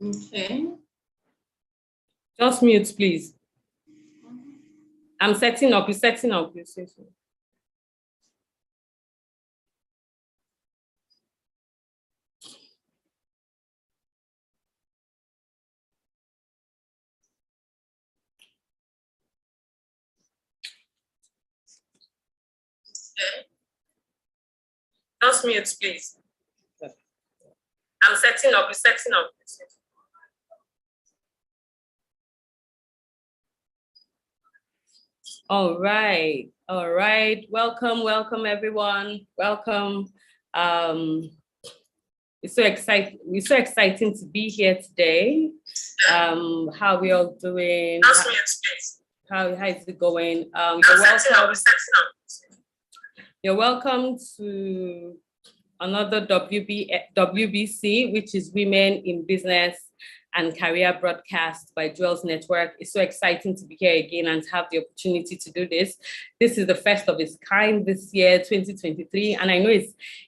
Okay. Just mute, please. I'm setting up. You're setting up. You're setting up. Okay. Just mute, please. I'm setting up. You're setting up. All right. All right. Welcome, everyone. Welcome. It's so exciting. It's so exciting to be here today. How are we all doing? How is it going? You're welcome to another WBC, which is Women in Business and Career Broadcast by Jewels Network. It's so exciting to be here again and to have the opportunity to do this. This is the first of its kind this year, 2023. And I know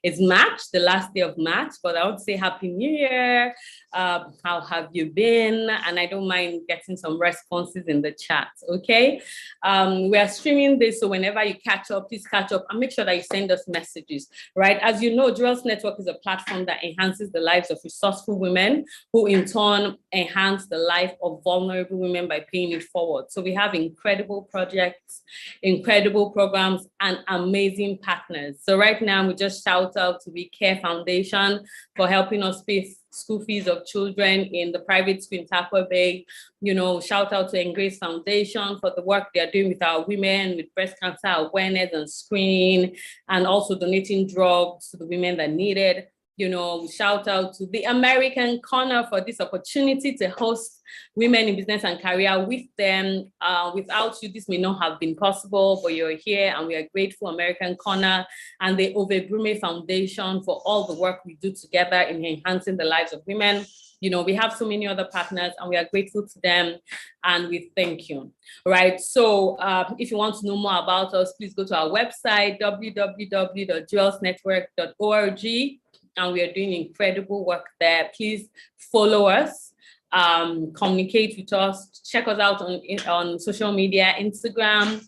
it's March, the last day of March, but I would say Happy New Year. How have you been? And I don't mind getting some responses in the chat, okay? We are streaming this, so whenever you catch up, please catch up and make sure that you send us messages, right? As you know, Jewels Network is a platform that enhances the lives of resourceful women who in turn enhance the life of vulnerable women by paying it forward. So we have incredible projects, incredible programs, and amazing partners. So right now, we just shout out to We Care Foundation for helping us pay school fees of children in the private school in Takwa Bay. You know, shout out to Engrace Foundation for the work they're doing with our women with breast cancer awareness and screening, and also donating drugs to the women that need it. You know, shout out to the American Corner for this opportunity to host Women in Business and Career with them. Without you, this may not have been possible, but you're here and we are grateful, American Corner and the Ove Brume Foundation for all the work we do together in enhancing the lives of women. You know, we have so many other partners and we are grateful to them and we thank you, right? So if you want to know more about us, please go to our website, www.jewelsnetwork.org. And we are doing incredible work there. Please follow us, communicate with us, check us out on social media. Instagram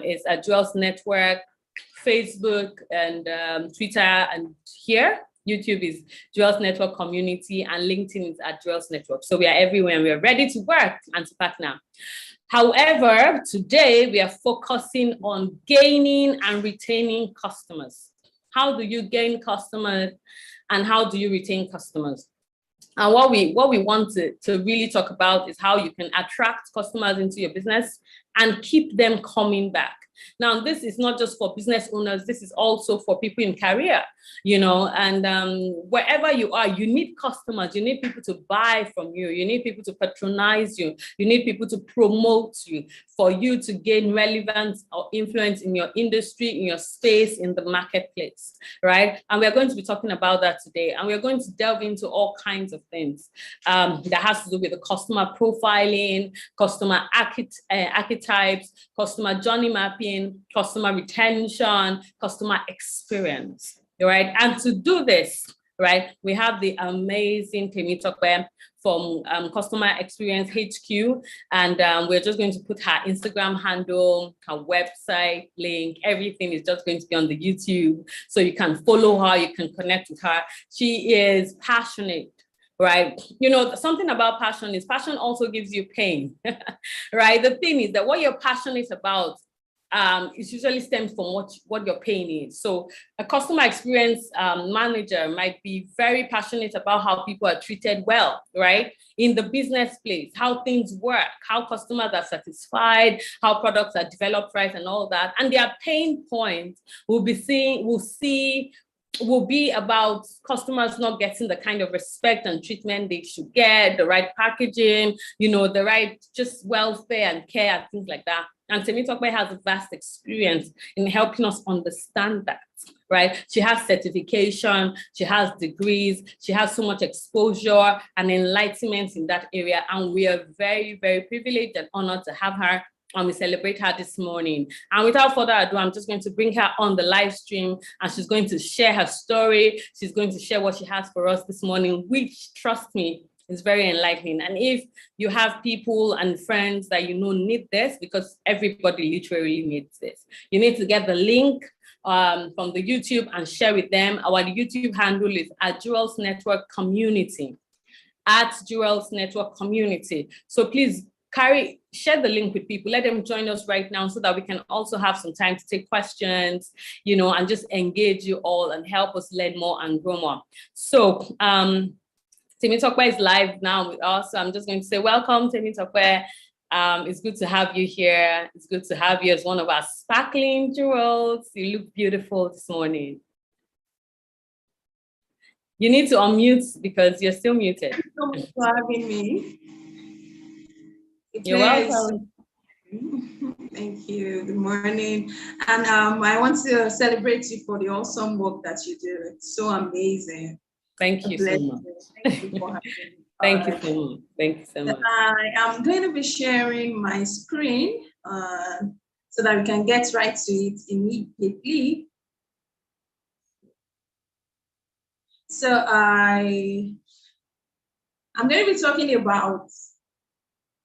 is at Jewels Network, Facebook and Twitter, and here, YouTube is Jewels Network Community, and LinkedIn is at Jewels Network. So we are everywhere and we are ready to work and to partner. However, today we are focusing on gaining and retaining customers. How do you gain customers and how do you retain customers? And what we want to really talk about is how you can attract customers into your business and keep them coming back. Now, this is not just for business owners, this is also for people in career, you know, and wherever you are, you need customers, you need people to buy from you, you need people to patronize you, you need people to promote you for you to gain relevance or influence in your industry, in your space, in the marketplace, right? And we're going to be talking about that today. And we're going to delve into all kinds of things that has to do with the customer profiling, customer archetypes, customer journey mapping, customer retention, customer experience, right? And to do this, right, we have the amazing Temitope from Customer Experience HQ, and we're just going to put her Instagram handle, her website link, everything is just going to be on the YouTube, so you can follow her, you can connect with her. She is passionate, right? You know, something about passion is passion also gives you pain, right? The thing is that what you're passionate about it usually stems from what your pain is. So a customer experience manager might be very passionate about how people are treated well, right? In the business place, how things work, how customers are satisfied, how products are developed right, and all that. And their pain points will be about customers not getting the kind of respect and treatment they should get, the right packaging, you know, the right just welfare and care and things like that. And Temitope has a vast experience in helping us understand that, right? She has certification, she has degrees, she has so much exposure and enlightenment in that area. And we are very, very privileged and honored to have her. And we celebrate her this morning. And without further ado, I'm just going to bring her on the live stream and she's going to share her story. She's going to share what she has for us this morning, which, trust me, It's very enlightening. And if you have people and friends that you know need this, because everybody literally needs this, you need to get the link from the YouTube and share with them. Our YouTube handle is @Jewels Network Community, @Jewels Network Community. So please share the link with people. Let them join us right now so that we can also have some time to take questions, you know, and just engage you all and help us learn more and grow more. So Temitope is live now with us. So I'm just going to say welcome, Temitope. It's good to have you here. It's good to have you as one of our sparkling jewels. You look beautiful this morning. You need to unmute because you're still muted. Thank you so much for having me. You're welcome. Thank you. Good morning. And I want to celebrate you for the awesome work that you do. It's so amazing. Thank you so much. Thank you for having me. Thank you so much. Thank you so much. I am going to be sharing my screen so that we can get right to it immediately. So I'm going to be talking about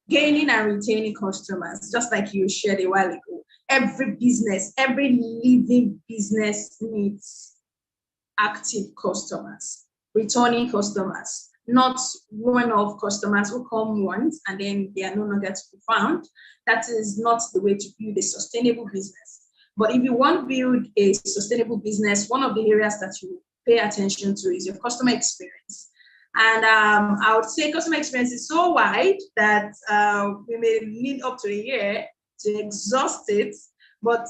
gaining and retaining customers, just like you shared a while ago. Every business, every living business needs active customers, returning customers, not one-off customers who come once and then they are no longer to be found. That is not the way to build a sustainable business. But if you want to build a sustainable business, one of the areas that you pay attention to is your customer experience. And I would say customer experience is so wide that we may need up to a year to exhaust it. But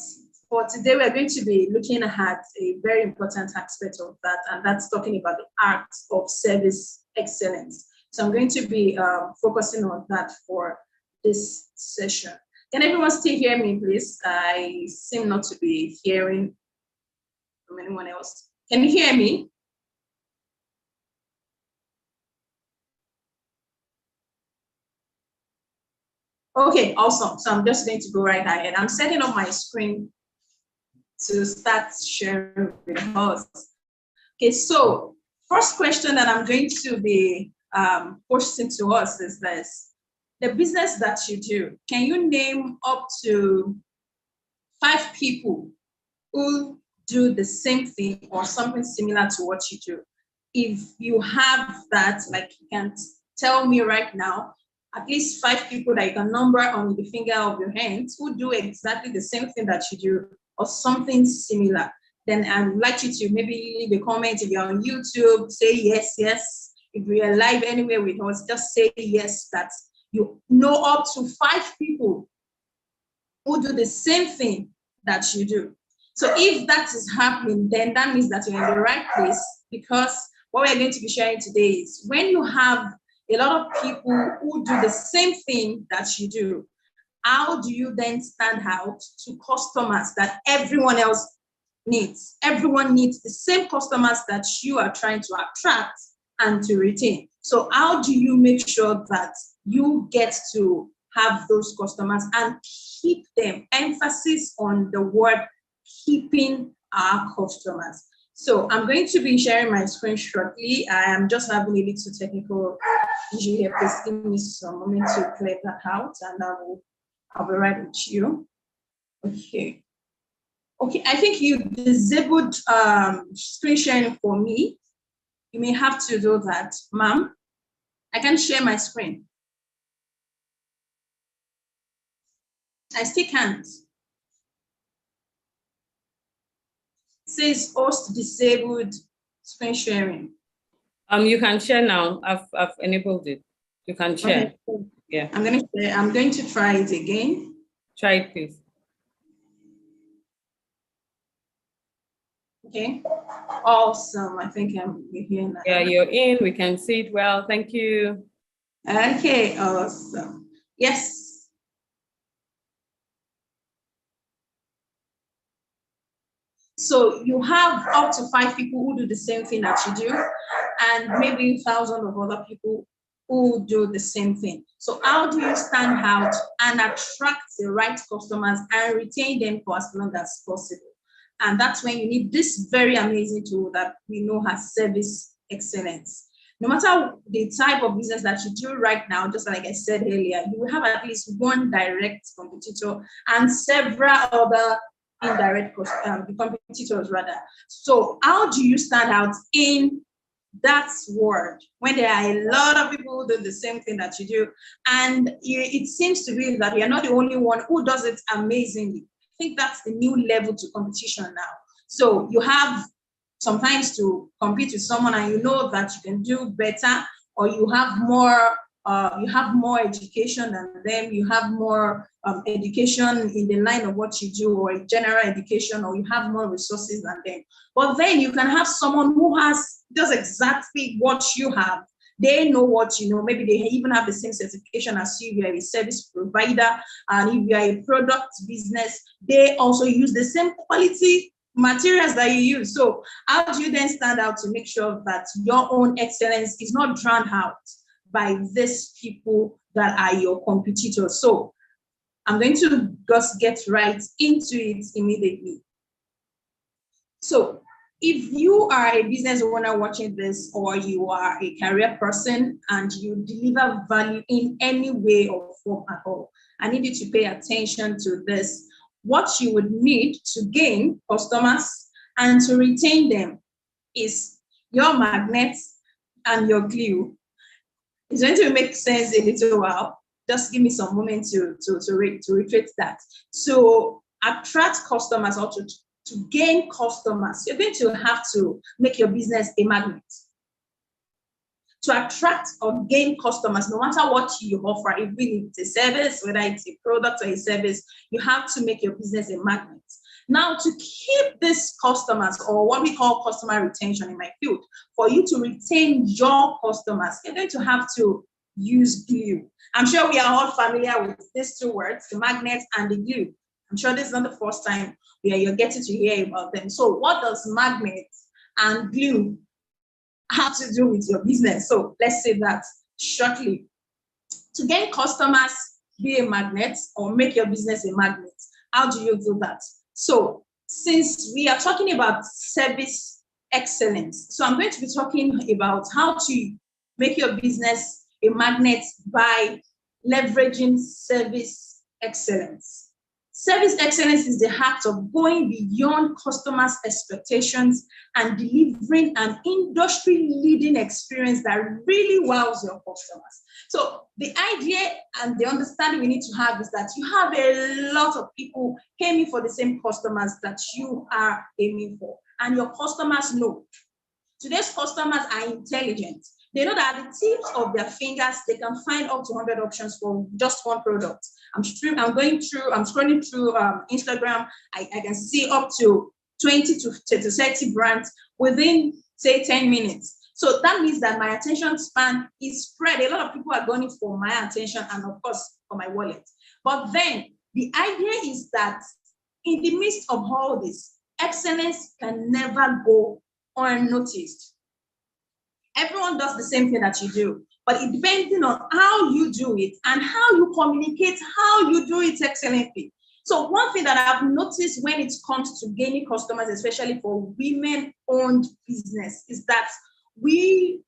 for today, we're going to be looking at a very important aspect of that, and that's talking about the art of service excellence. So I'm going to be focusing on that for this session. Can everyone still hear me, please? I seem not to be hearing from anyone else. Can you hear me? Okay, awesome. So I'm just going to go right ahead. I'm setting up my screen to start sharing with us. Okay, so first question that I'm going to be posting to us is this. The business that you do, can you name up to 5 people who do the same thing or something similar to what you do? If you have that, like you can tell me right now, at least 5 people that you can number on the finger of your hand who do exactly the same thing that you do or something similar, then I would like you to maybe leave a comment. If you're on YouTube, say yes, yes. If we are live anywhere with us, just say yes, that you know up to 5 people who do the same thing that you do. So if that is happening, then that means that you're in the right place, because what we're going to be sharing today is when you have a lot of people who do the same thing that you do, how do you then stand out to customers that everyone else needs? Everyone needs the same customers that you are trying to attract and to retain. So how do you make sure that you get to have those customers and keep them? Emphasis on the word keeping our customers. So I'm going to be sharing my screen shortly. I am just having a little technical issue here. Please give me some moment to clear that out, and I'll be right with you. Okay. Okay, I think you disabled screen sharing for me. You may have to do that, ma'am. I can share my screen. I still can't. It says host disabled screen sharing. You can share now. I've enabled it. You can share. Okay. Yeah. I'm going to try it again. Try it, please. Okay. Awesome. I think I'm here now. Yeah, you're in. We can see it well. Thank you. Okay. Awesome. Yes. So you have up to 5 people who do the same thing that you do, and maybe thousands of other people who do the same thing. So how do you stand out and attract the right customers and retain them for as long as possible? And that's when you need this very amazing tool that we know has service excellence. no matter the type of business that you do right now, just like I said earlier, you will have at least one direct competitor and several other indirect competitors rather. So how do you stand out in that world when there are a lot of people who do the same thing that you do? And it seems to be that you're not the only one who does it amazingly. I think that's the new level to competition now. So you have sometimes to compete with someone and you know that you can do better, or you have more education than them, you have more education in the line of what you do, or a general education, or you have more resources than them. But then you can have someone who does exactly what you have. They know what you know. Maybe they even have the same certification as you. You are a service provider, and if you are a product business, they also use the same quality materials that you use. So how do you then stand out to make sure that your own excellence is not drowned out by these people that are your competitors? So I'm going to just get right into it immediately. So if you are a business owner watching this, or you are a career person and you deliver value in any way or form at all, I need you to pay attention to this. What you would need to gain customers and to retain them is your magnets and your glue. It's going to make sense in a little while. Just give me some moment to reiterate that. So attract customers, or to gain customers, you're going to have to make your business a magnet. To attract or gain customers, no matter what you offer, even if it's a service, whether it's a product or a service, you have to make your business a magnet. Now, to keep these customers, or what we call customer retention in my field, for you to retain your customers, you're going to have to use glue. I'm sure we are all familiar with these two words, the magnet and the glue. I'm sure this is not the first time you're getting to hear about them. So what does magnet and glue have to do with your business? So let's say that shortly. To gain customers, be a magnet, or make your business a magnet. How do you do that? So since we are talking about service excellence, so I'm going to be talking about how to make your business a magnet by leveraging service excellence. Service excellence is the act of going beyond customers' expectations and delivering an industry-leading experience that really wows your customers. So the idea and the understanding we need to have is that you have a lot of people aiming for the same customers that you are aiming for, and your customers know. Today's customers are intelligent. They know that at the tips of their fingers, they can find up to 100 options for just one product. I'm scrolling through Instagram. I can see up to 20 to 30 brands within, say, 10 minutes. So that means that my attention span is spread. A lot of people are going for my attention and, of course, for my wallet. But then the idea is that in the midst of all this, excellence can never go unnoticed. Everyone does the same thing that you do, but it depending on how you do it and how you communicate, how you do it excellently. So one thing that I've noticed when it comes to gaining customers, especially for women-owned business, is that we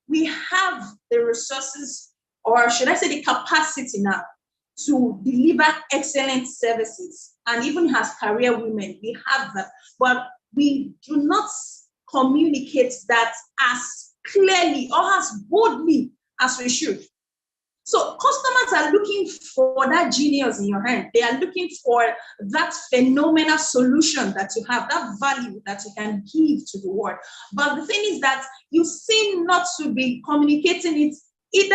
have the resources, or should I say the capacity now, to deliver excellent services. And even as career women, we have that, but we do not communicate that as clearly or as boldly as we should. So customers are looking for that genius in your hand. They are looking for that phenomenal solution that you have, that value that you can give to the world. But the thing is that you seem not to be communicating it either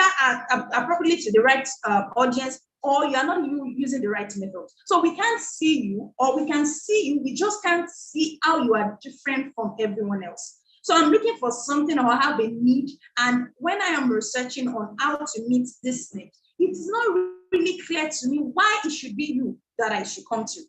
appropriately to the right audience, or you are not using the right method. So we can't see you, or we can see you, we just can't see how you are different from everyone else. So I'm looking for something, or I have a need, and when I am researching on how to meet this need, it is not really clear to me why it should be you that I should come to.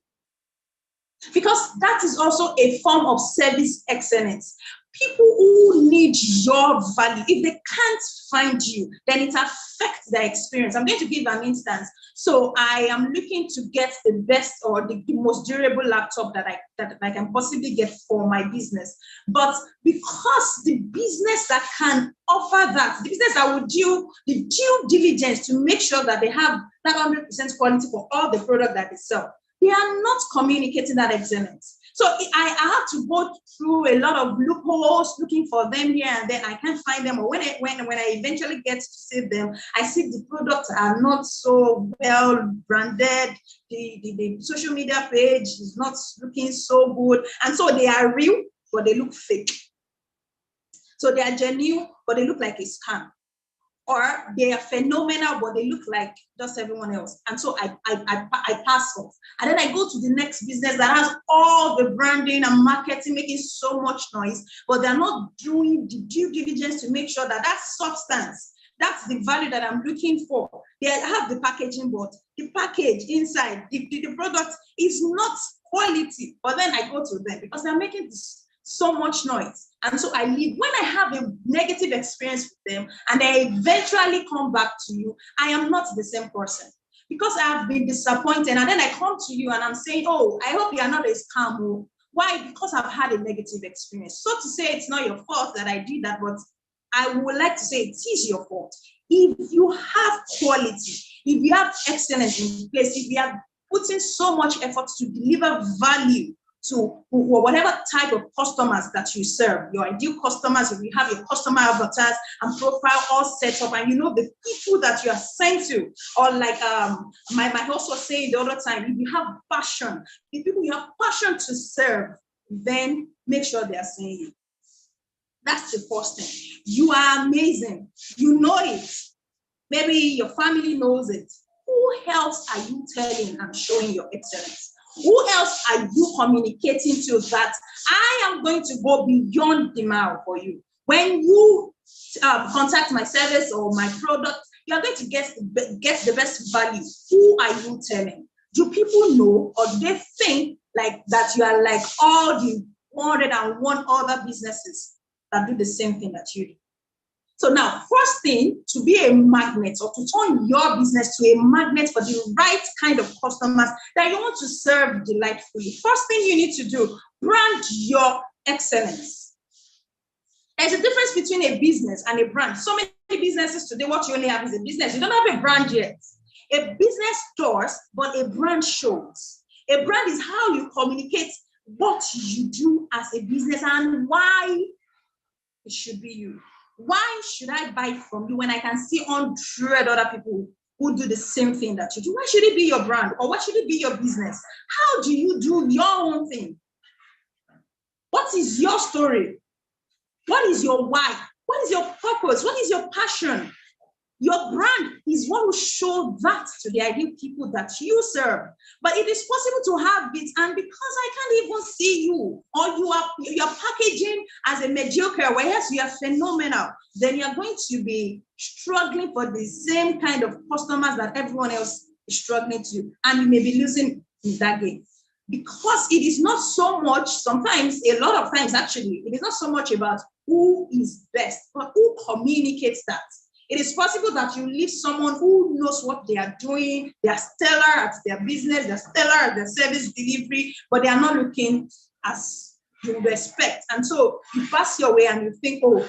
Because that is also a form of service excellence. People who need your value, if they can't find you, then it affects their experience. I'm going to give an instance. So I am looking to get the best or the most durable laptop that I can possibly get for my business. But because the business that can offer that, the business that will do the due diligence to make sure that they have that 100% quality for all the product that they sell, they are not communicating that excellence. So I have to go through a lot of loopholes looking for them here and there. I can't find them. Or when I eventually get to see them, I see the products are not so well branded. The social media page is not looking so good. And so they are real, but they look fake. So they are genuine, but they look like a scam. Or they are phenomenal, but they look like just everyone else. And so I pass off. And then I go to the next business that has all the branding and marketing, making so much noise, but they're not doing the due diligence to make sure that that substance, that's the value that I'm looking for. They have the packaging, but the package inside, the product is not quality. But then I go to them because they're making this so much noise. And so I leave. When I have a negative experience with them and I eventually come back to you, I am not the same person because I have been disappointed. And then I come to you and I'm saying, oh, I hope you are not a scam. Why? Because I've had a negative experience. So to say it's not your fault that I did that, but I would like to say it is your fault. If you have quality, if you have excellence in place, if you are putting so much effort to deliver value to whatever type of customers that you serve, your ideal customers, if you have your customer avatars and profile all set up, and you know the people that you are sent to, or like my host was saying the other time, if you have passion, if people you have passion to serve, then make sure they are seeing you. That's the first thing. You are amazing. You know it. Maybe your family knows it. Who else are you telling and showing your excellence? Who else are you communicating to that I am going to go beyond the mile for you? When you contact my service or my product, you are going to get the best value. Who are you telling? Do people know, or do they think like that you are like all the 101 other businesses that do the same thing that you do? So now, first thing, to be a magnet or to turn your business to a magnet for the right kind of customers that you want to serve delightfully. First thing you need to do, brand your excellence. There's a difference between a business and a brand. So many businesses today, what you only have is a business. You don't have a brand yet. A business stores, but a brand shows. A brand is how you communicate what you do as a business and why it should be you. Why should I buy from you when I can see 100 other people who do the same thing that you do? Why should it be your brand, or why should it be your business? How do you do your own thing? What is your story? What is your why? What is your purpose? What is your passion? Your brand is what will show that to the ideal people that you serve. But it is possible to have it, and because I can't even see you, or you're packaging as a mediocre, whereas you are phenomenal, then you're going to be struggling for the same kind of customers that everyone else is struggling to, and you may be losing in that game. Because it is not so much, sometimes, a lot of times actually, it is not so much about who is best, but who communicates that. It is possible that you leave someone who knows what they are doing, they are stellar at their business, they're stellar at their service delivery, but they are not looking as you expect. And so you pass your way and you think, oh,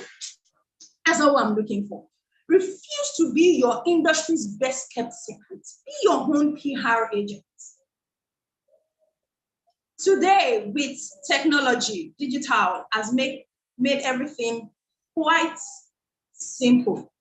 that's not what I'm looking for. Refuse to be your industry's best kept secret. Be your own PR agent. Today, with technology, digital has made everything quite simple.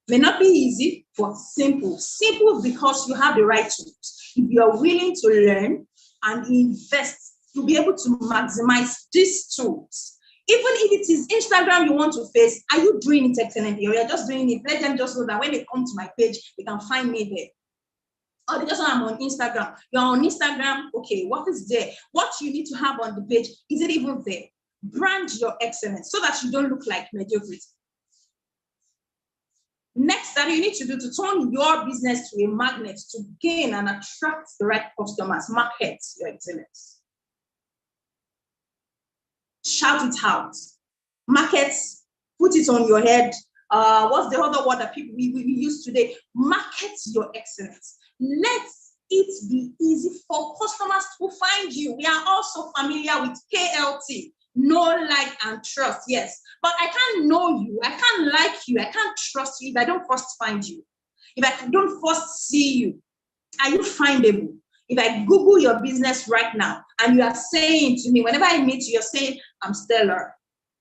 May not be easy, but simple. Simple because you have the right tools. If you are willing to learn and invest, you'll be able to maximize these tools. Even if it is Instagram you want to face, are you doing it excellently, or you're just doing it? Let them just know that when they come to my page, they can find me there. Oh, they just know I'm on Instagram. You're on Instagram, okay, what is there? What you need to have on the page, is it even there? Brand your excellence so that you don't look like mediocrity. Next that you need to do to turn your business to a magnet to gain and attract the right customers, market your excellence. Shout it out. Market, put it on your head. What's the other word that we use today? Market your excellence. Let it be easy for customers to find you. We are also familiar with KLT. Know, like, and trust. Yes. But I can't know you. I can't like you. I can't trust you if I don't first find you. If I don't first see you. Are you findable? If I Google your business right now and you are saying to me, whenever I meet you, you're saying, I'm stellar.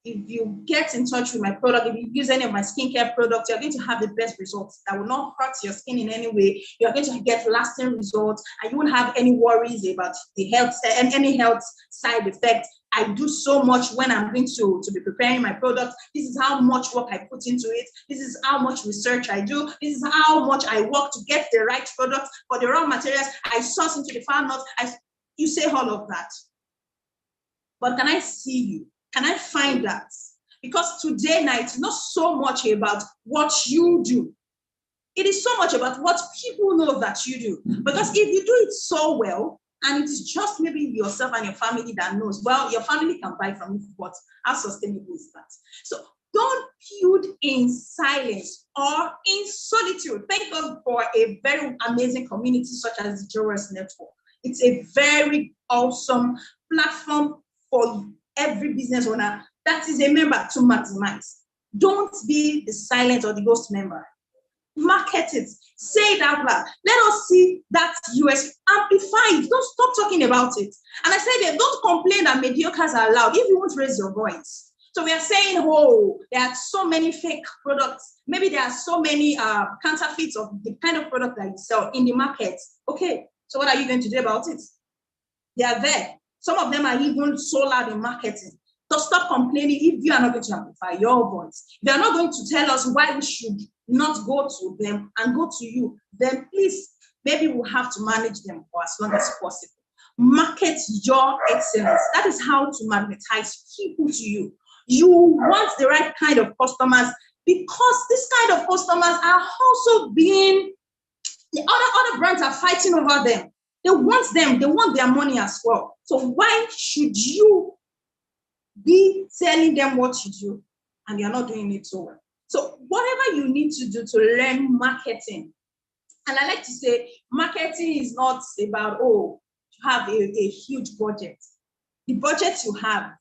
If you get in touch with my product, if you use any of my skincare products, you're going to have the best results that will not hurt your skin in any way. You're going to get lasting results and you won't have any worries about the health and any health side effects. I do so much when I'm going to be preparing my product. This is how much work I put into it. This is how much research I do. This is how much I work to get the right product for the raw materials I source into the farm. You say all of that. But can I see you? Can I find that? Because today now, it's not so much about what you do. It is so much about what people know that you do. Because if you do it so well, and it is just maybe yourself and your family that knows, well, your family can buy from you, but how sustainable is that? So don't build in silence or in solitude. Thank God for a very amazing community such as the Jewelers Network. It's a very awesome platform for every business owner that is a member to maximize. Don't be the silent or the ghost member. Market it. Say it out loud. Let us see that US. Amplify it. Don't stop talking about it. And I said, don't complain that mediocres are allowed if you won't raise your voice. So we are saying, oh, there are so many fake products. Maybe there are so many counterfeits of the kind of product that you sell in the market. Okay, so what are you going to do about it? They are there. Some of them are even so loud in marketing. So stop complaining if you are not going to amplify your voice. If you are not going to tell us why we should not go to them and go to you, then please, maybe we'll have to manage them for as long as possible. Market your excellence. That is how to magnetize people to you. You want the right kind of customers because this kind of customers are also being, the other brands are fighting over them. They want their money as well. So why should you be telling them what you do and you're not doing it so well? So whatever you need to do to learn marketing, and I like to say marketing is not about, oh, you have a huge budget. The budget you have,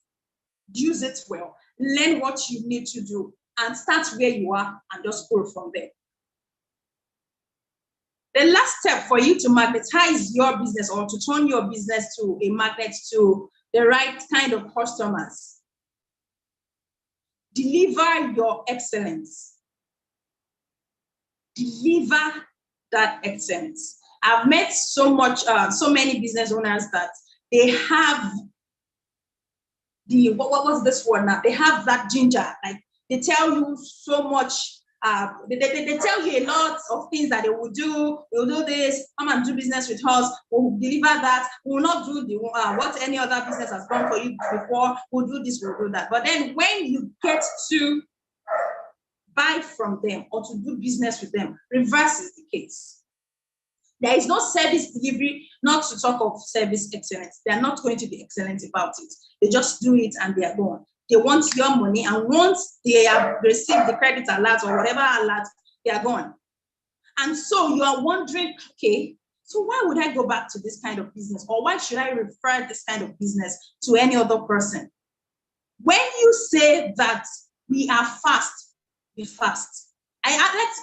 use it well, learn what you need to do and start where you are and just grow from there. The last step for you to magnetize your business or to turn your business to a magnet to the right kind of customers, deliver your excellence. Deliver that excellence. I've met so many business owners that they have what was this word now? They have that ginger. Like they tell you so much. They tell you a lot of things that they will do. We'll do this. Come and do business with us. We'll deliver that. We'll not do the what any other business has done for you before. We'll do this. We'll do that. But then when you get to buy from them or to do business with them, reverse is the case. There is no service delivery, not to talk of service excellence. They are not going to be excellent about it. They just do it and they are gone. They want your money, and once they have received the credit alert or whatever alert, they are gone. And so you are wondering, okay, so why would I go back to this kind of business? Or why should I refer this kind of business to any other person? When you say that we are fast, be fast.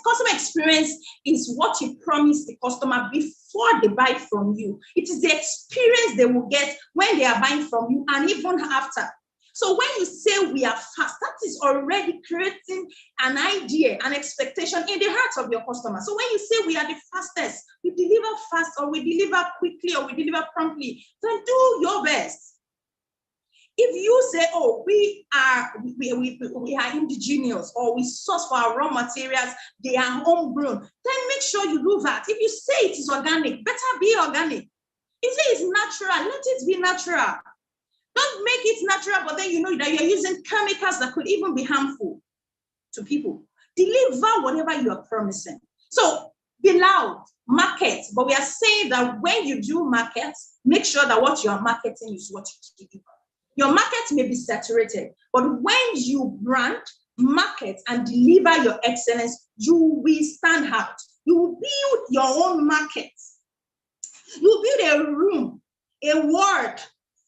Customer experience is what you promise the customer before they buy from you. It is the experience they will get when they are buying from you and even after. So when you say we are fast, that is already creating an idea, an expectation in the hearts of your customer. So when you say we are the fastest, we deliver fast or we deliver quickly or we deliver promptly, then do your best. If you say, oh, we are indigenous or we source for our raw materials, they are homegrown, then make sure you do that. If you say it is organic, better be organic. If you say it's natural, let it be natural. Don't make it natural, but then you know that you're using chemicals that could even be harmful to people. Deliver whatever you are promising. So be loud, market. But we are saying that when you do market, make sure that what you are marketing is what you deliver. Your market may be saturated, but when you brand, market, and deliver your excellence, you will stand out. You will build your own market. You will build a room, a word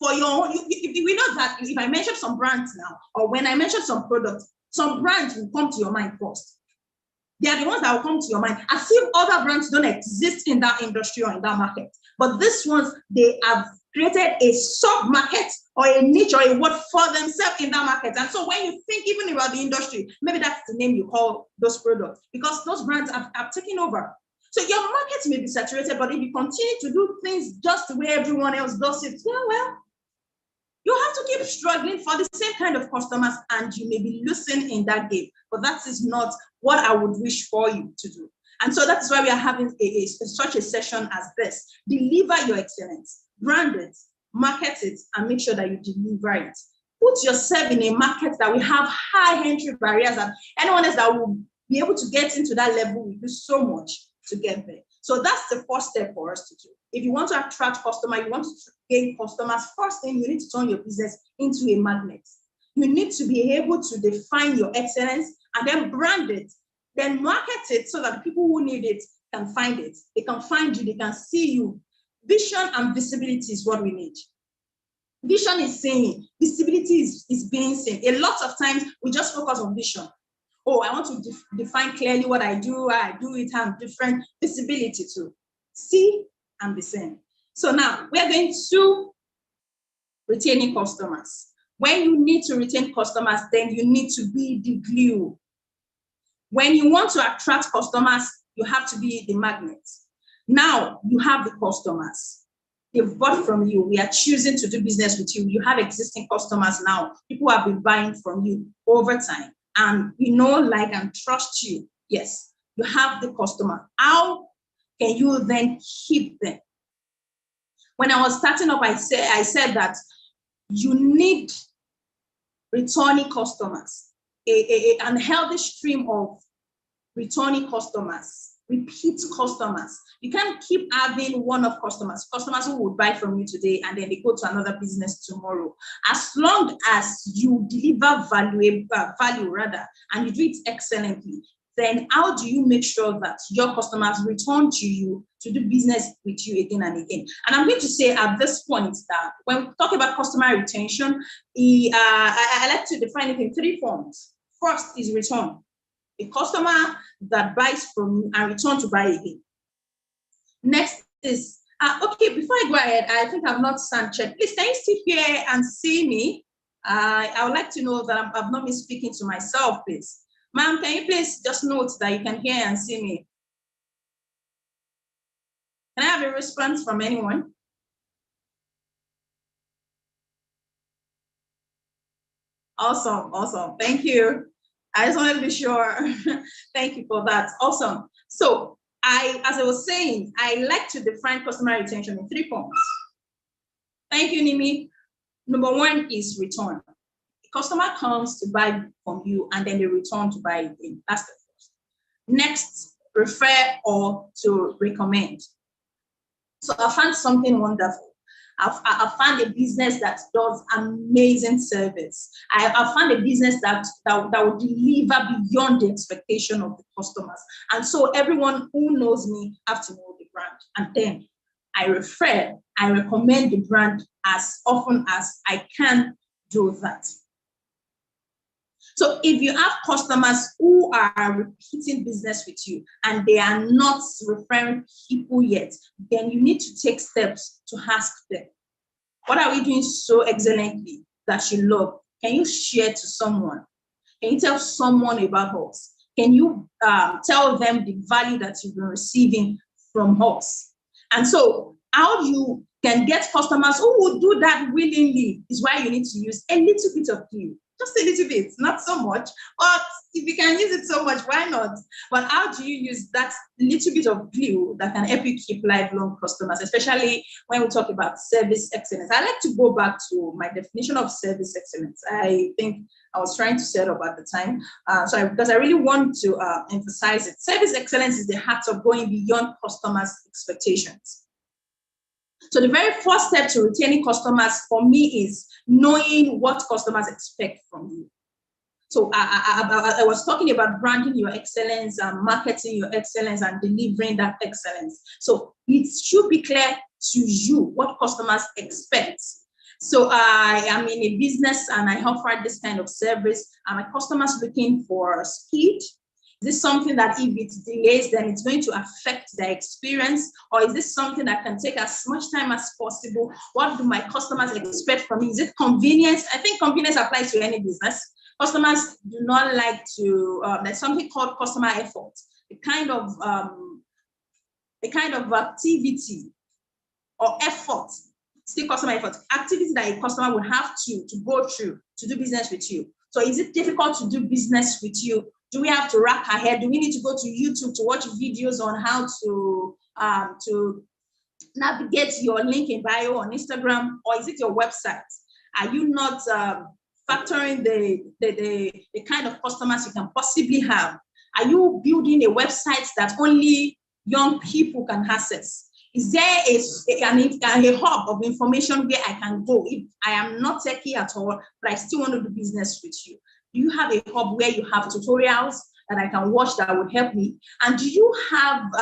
for your own. We know that if I mention some brands now, or when I mention some products, some brands will come to your mind first. They are the ones that will come to your mind, as if other brands don't exist in that industry or in that market. But these ones, they have created a sub-market or a niche or a word for themselves in that market. And so when you think even about the industry, maybe that's the name you call those products, because those brands have taken over. So your market may be saturated, but if you continue to do things just the way everyone else does it, well, you have to keep struggling for the same kind of customers, and you may be losing in that game. But that is not what I would wish for you to do. And so that's why we are having such a session as this. Deliver your excellence, brand it, market it, and make sure that you deliver it. Put yourself in a market that will have high entry barriers, and anyone else that will be able to get into that level will do so much to get there. So that's the first step for us to do. If you want to attract customers, you want to gain customers, first thing, you need to turn your business into a magnet. You need to be able to define your excellence and then brand it, then market it so that the people who need it can find it. They can find you, they can see you. Vision and visibility is what we need. Vision is saying, visibility is being seen. A lot of times we just focus on vision. Oh, I want to define clearly what I do, how I do it, I'm different. Visibility too. See and be seen. So now we're going to retaining customers. When you need to retain customers, then you need to be the glue. When you want to attract customers, you have to be the magnet. Now you have the customers. They've bought from you. We are choosing to do business with you. You have existing customers now. People have been buying from you over time. And we know, like, and trust you. Yes, you have the customer. How can you then keep them? When I was starting up, I said that you need returning customers, an healthy stream of returning customers, repeat customers. You can't keep having one-off customers who would buy from you today and then they go to another business tomorrow. As long as you deliver value, and you do it excellently, then how do you make sure that your customers return to you to do business with you again and again? And I'm going to say at this point that when we talk about customer retention, I like to define it in 3 forms. First is return. A customer that buys from you and return to buy again. Next is, okay, before I go ahead, I think I've not sound checked. Please, can you sit here and see me? I would like to know that I've not been speaking to myself, please. Ma'am, can you please just note that you can hear and see me? Can I have a response from anyone? Awesome. Thank you. I just wanted to be sure. Thank you for that. Awesome. So as I was saying, I like to define customer retention in 3 forms. Thank you, Nimi. Number 1 is return. The customer comes to buy from you and then they return to buy again. That's the first. Next, refer or to recommend. So I found something wonderful. I found a business that does amazing service. I found a business that will deliver beyond the expectation of the customers. And so everyone who knows me have to know the brand. And then I recommend the brand as often as I can do that. So if you have customers who are repeating business with you and they are not referring people yet, then you need to take steps to ask them, what are we doing so excellently that you love? Can you share to someone? Can you tell someone about us? Can you tell them the value that you've been receiving from us? And so how you can get customers who will do that willingly is why you need to use a little bit of glue. Just a little bit, not so much, but if you can use it so much, why not? But how do you use that little bit of glue that can help you keep lifelong customers, especially when we talk about service excellence? I like to go back to my definition of service excellence. I think I was trying to set up at the time, because I really want to emphasize it. Service excellence is the heart of going beyond customers' expectations. So the very first step to retaining customers for me is knowing what customers expect from you. So I was talking about branding your excellence and marketing your excellence and delivering that excellence. So it should be clear to you what customers expect. So I am in a business and I offer this kind of service, and my customers looking for speed. Is this something that if it delays, then it's going to affect their experience? Or is this something that can take as much time as possible? What do my customers expect from me? Is it convenience? I think convenience applies to any business. Customers do not like to, there's something called customer effort, a kind of activity or effort, still customer effort, activity that a customer would have to go through to do business with you. So is it difficult to do business with you? Do we have to wrap our head? Do we need to go to YouTube to watch videos on how to navigate your link in bio on Instagram? Or is it your website? Are you not factoring the kind of customers you can possibly have? Are you building a website that only young people can access? Is there a hub of information where I can go if I am not techie at all, but I still want to do business with you? Do you have a hub where you have tutorials that I can watch that would help me? And do you have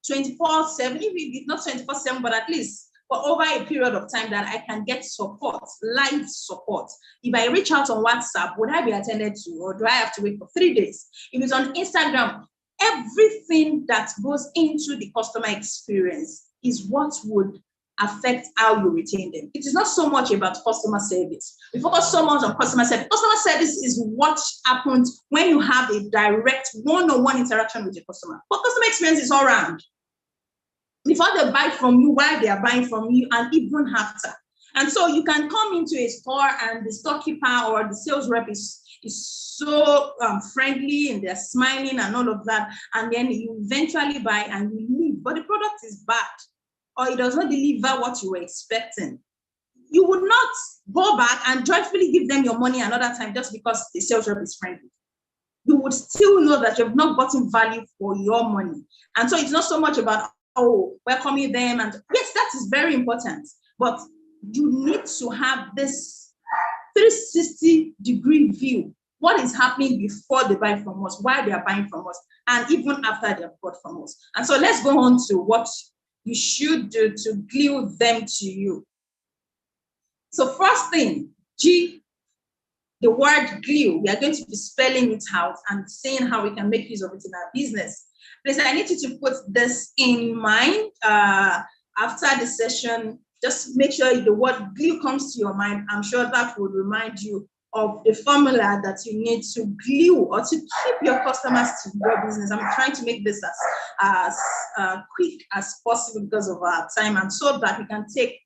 24/7, if it's not 24/7, but at least for over a period of time that I can get support, live support? If I reach out on WhatsApp, would I be attended to, or do I have to wait for 3 days? If it's on Instagram, everything that goes into the customer experience is what would affect how you retain them. It is not so much about customer service. We focus so much on customer service. Customer service is what happens when you have a direct one-on-one interaction with your customer. But customer experience is all around. Before they buy from you, while they are buying from you, and even after. And so you can come into a store and the storekeeper or the sales rep is so friendly and they're smiling and all of that, and then you eventually buy and you leave, but the product is bad or it does not deliver what you were expecting. You would not go back and joyfully give them your money another time just because the sales rep is friendly. You would still know that you've not gotten value for your money. And so it's not so much about, welcoming them. And yes, that is very important, but you need to have this 360-degree view. What is happening before they buy from us, why they are buying from us, and even after they have bought from us. And so let's go on to what you should do to glue them to you. So first thing, G, the word glue, we are going to be spelling it out and seeing how we can make use of it in our business. Please, I need you to put this in mind after the session. Just make sure the word glue comes to your mind. I'm sure that will remind you of the formula that you need to glue or to keep your customers to your business. I'm trying to make this as quick as possible because of our time, and so that we can take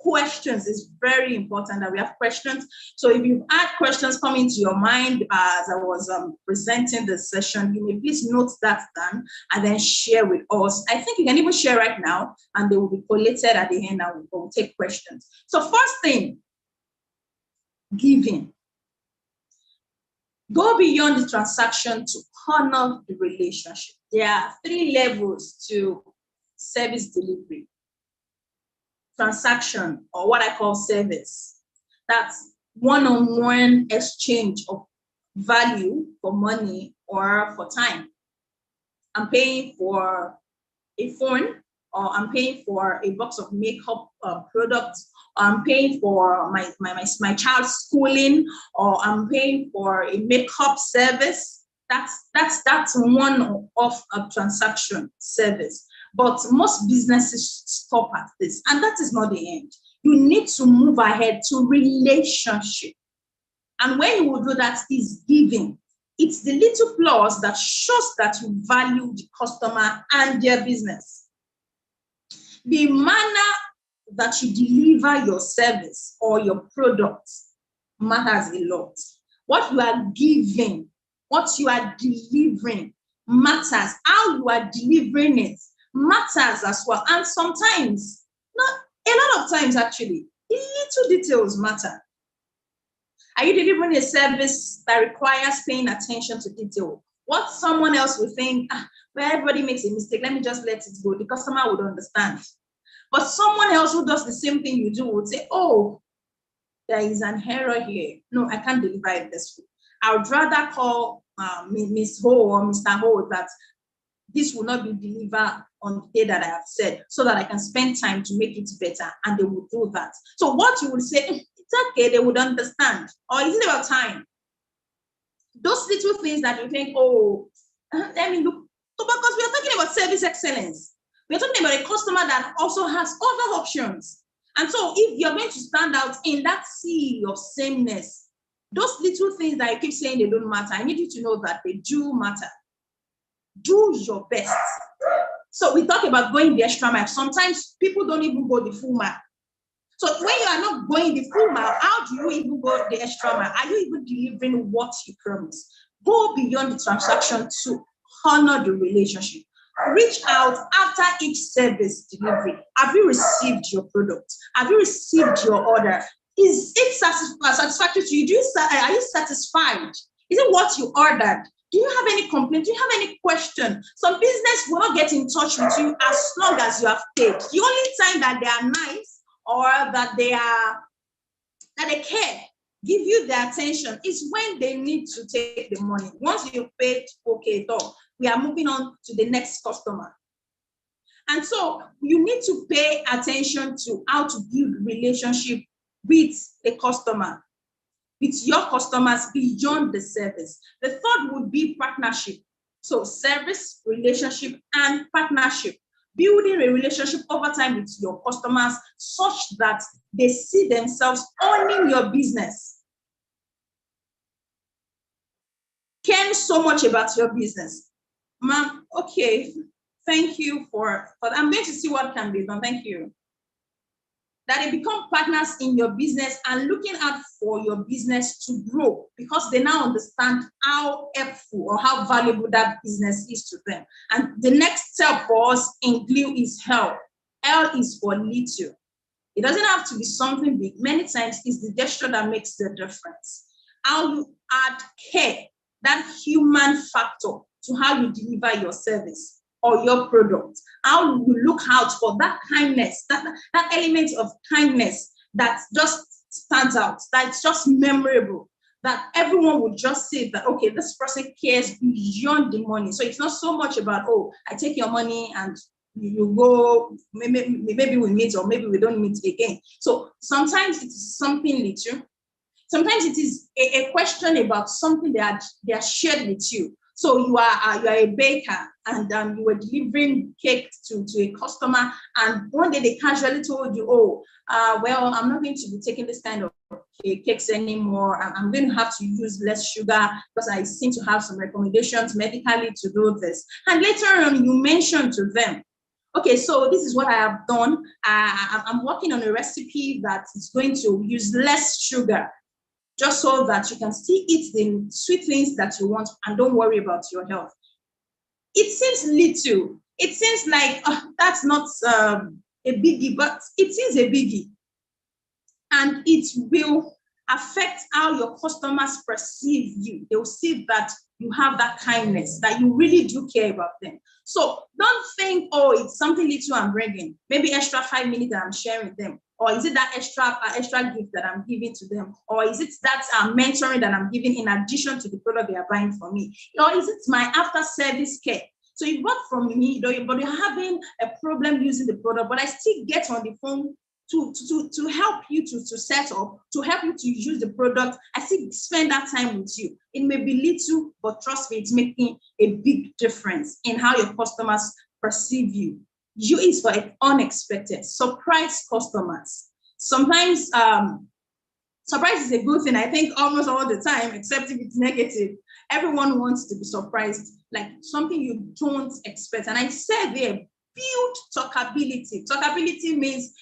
questions. Is very important that we have questions. So if you've had questions coming to your mind as I was presenting the session, you may please note that down and then share with us. I think you can even share right now and they will be collated at the end and we'll take questions. So first thing, giving. Go beyond the transaction to honor the relationship. There are 3 levels to service delivery. Transaction, or what I call service. That's one-on-one exchange of value for money or for time. I'm paying for a phone, or I'm paying for a box of makeup products, or I'm paying for my child's schooling, or I'm paying for a makeup service. That's one of a transaction service. But most businesses stop at this, and that is not the end. You need to move ahead to relationship. And when you will do that is giving. It's the little flaws that shows that you value the customer and their business. The manner that you deliver your service or your product matters a lot. What you are giving, what you are delivering matters. How you are delivering it matters as well. And sometimes, not a lot of times actually, little details matter. Are you delivering a service that requires paying attention to detail? What someone else will think, where everybody makes a mistake, let me just let it go. The customer would understand. But someone else who does the same thing you do would say, oh, there is an error here. No, I can't deliver it this way. I would rather call Miss Ho or Mr. Ho that this will not be delivered on the day that I have said, so that I can spend time to make it better, and they will do that. So what you will say, it's okay, they would understand. Or is it about time? Those little things that you think, oh, let me look, because we are talking about service excellence. We're talking about a customer that also has other options. And so if you're going to stand out in that sea of sameness, those little things that you keep saying they don't matter, I need you to know that they do matter. Do your best. So we talk about going the extra mile. Sometimes people don't even go the full mile. So when you are not going the full mile, how do you even go the extra mile? Are you even delivering what you promised? Go beyond the transaction to honor the relationship. Reach out after each service delivery. Have you received your product? Have you received your order? Is it satisfactory to you? Are you satisfied? Is it what you ordered? Do you have any complaint? Do you have any question? Some business will not get in touch with you as long as you have paid. The only time that they are nice or that they care, give you their attention, is when they need to take the money. Once you've paid, okay, so we are moving on to the next customer. And so you need to pay attention to how to build relationship with a customer, with your customers beyond the service. The third would be partnership. So service, relationship, and partnership. Building a relationship over time with your customers such that they see themselves owning your business. Caring so much about your business. Ma'am, okay, thank you for I'm going to see what can be done. Thank you. That they become partners in your business and looking out for your business to grow, because they now understand how helpful or how valuable that business is to them. And the next step for us in GLUE is help. L is for little. It doesn't have to be something big. Many times it's the gesture that makes the difference. How you add care, that human factor, to how you deliver your service or your product, how you look out for that kindness, that element of kindness that just stands out, that's just memorable, that everyone would just say that, okay, this person cares beyond the money. So it's not so much about, oh, I take your money and you go, maybe we meet or maybe we don't meet again. So sometimes it's something little. Sometimes it is a question about something that they are shared with you. So you are a baker and you were delivering cake to a customer, and one day they casually told you, oh, well, I'm not going to be taking this kind of cakes anymore. I'm going to have to use less sugar because I seem to have some recommendations medically to do this. And later on, you mentioned to them, okay, so this is what I have done. I'm working on a recipe that is going to use less sugar, just so that you can still eat the sweet things that you want and don't worry about your health. It seems little. It seems like that's not a biggie, but it is a biggie. And it will affect how your customers perceive you. They'll see that you have that kindness, that you really do care about them. So don't think, oh, it's something little I'm bringing, maybe extra 5 minutes that I'm sharing with them. Or is it that extra gift that I'm giving to them? Or is it that mentoring that I'm giving in addition to the product they are buying from me? Or is it my after-service care? So you bought from me, but you're having a problem using the product, but I still get on the phone to help you to set up, to help you to use the product. I still spend that time with you. It may be little, but trust me, it's making a big difference in how your customers perceive you. U is for unexpected, surprise customers. Sometimes surprise is a good thing. I think almost all the time, except if it's negative. Everyone wants to be surprised, like something you don't expect. And I said there, build talkability. Talkability means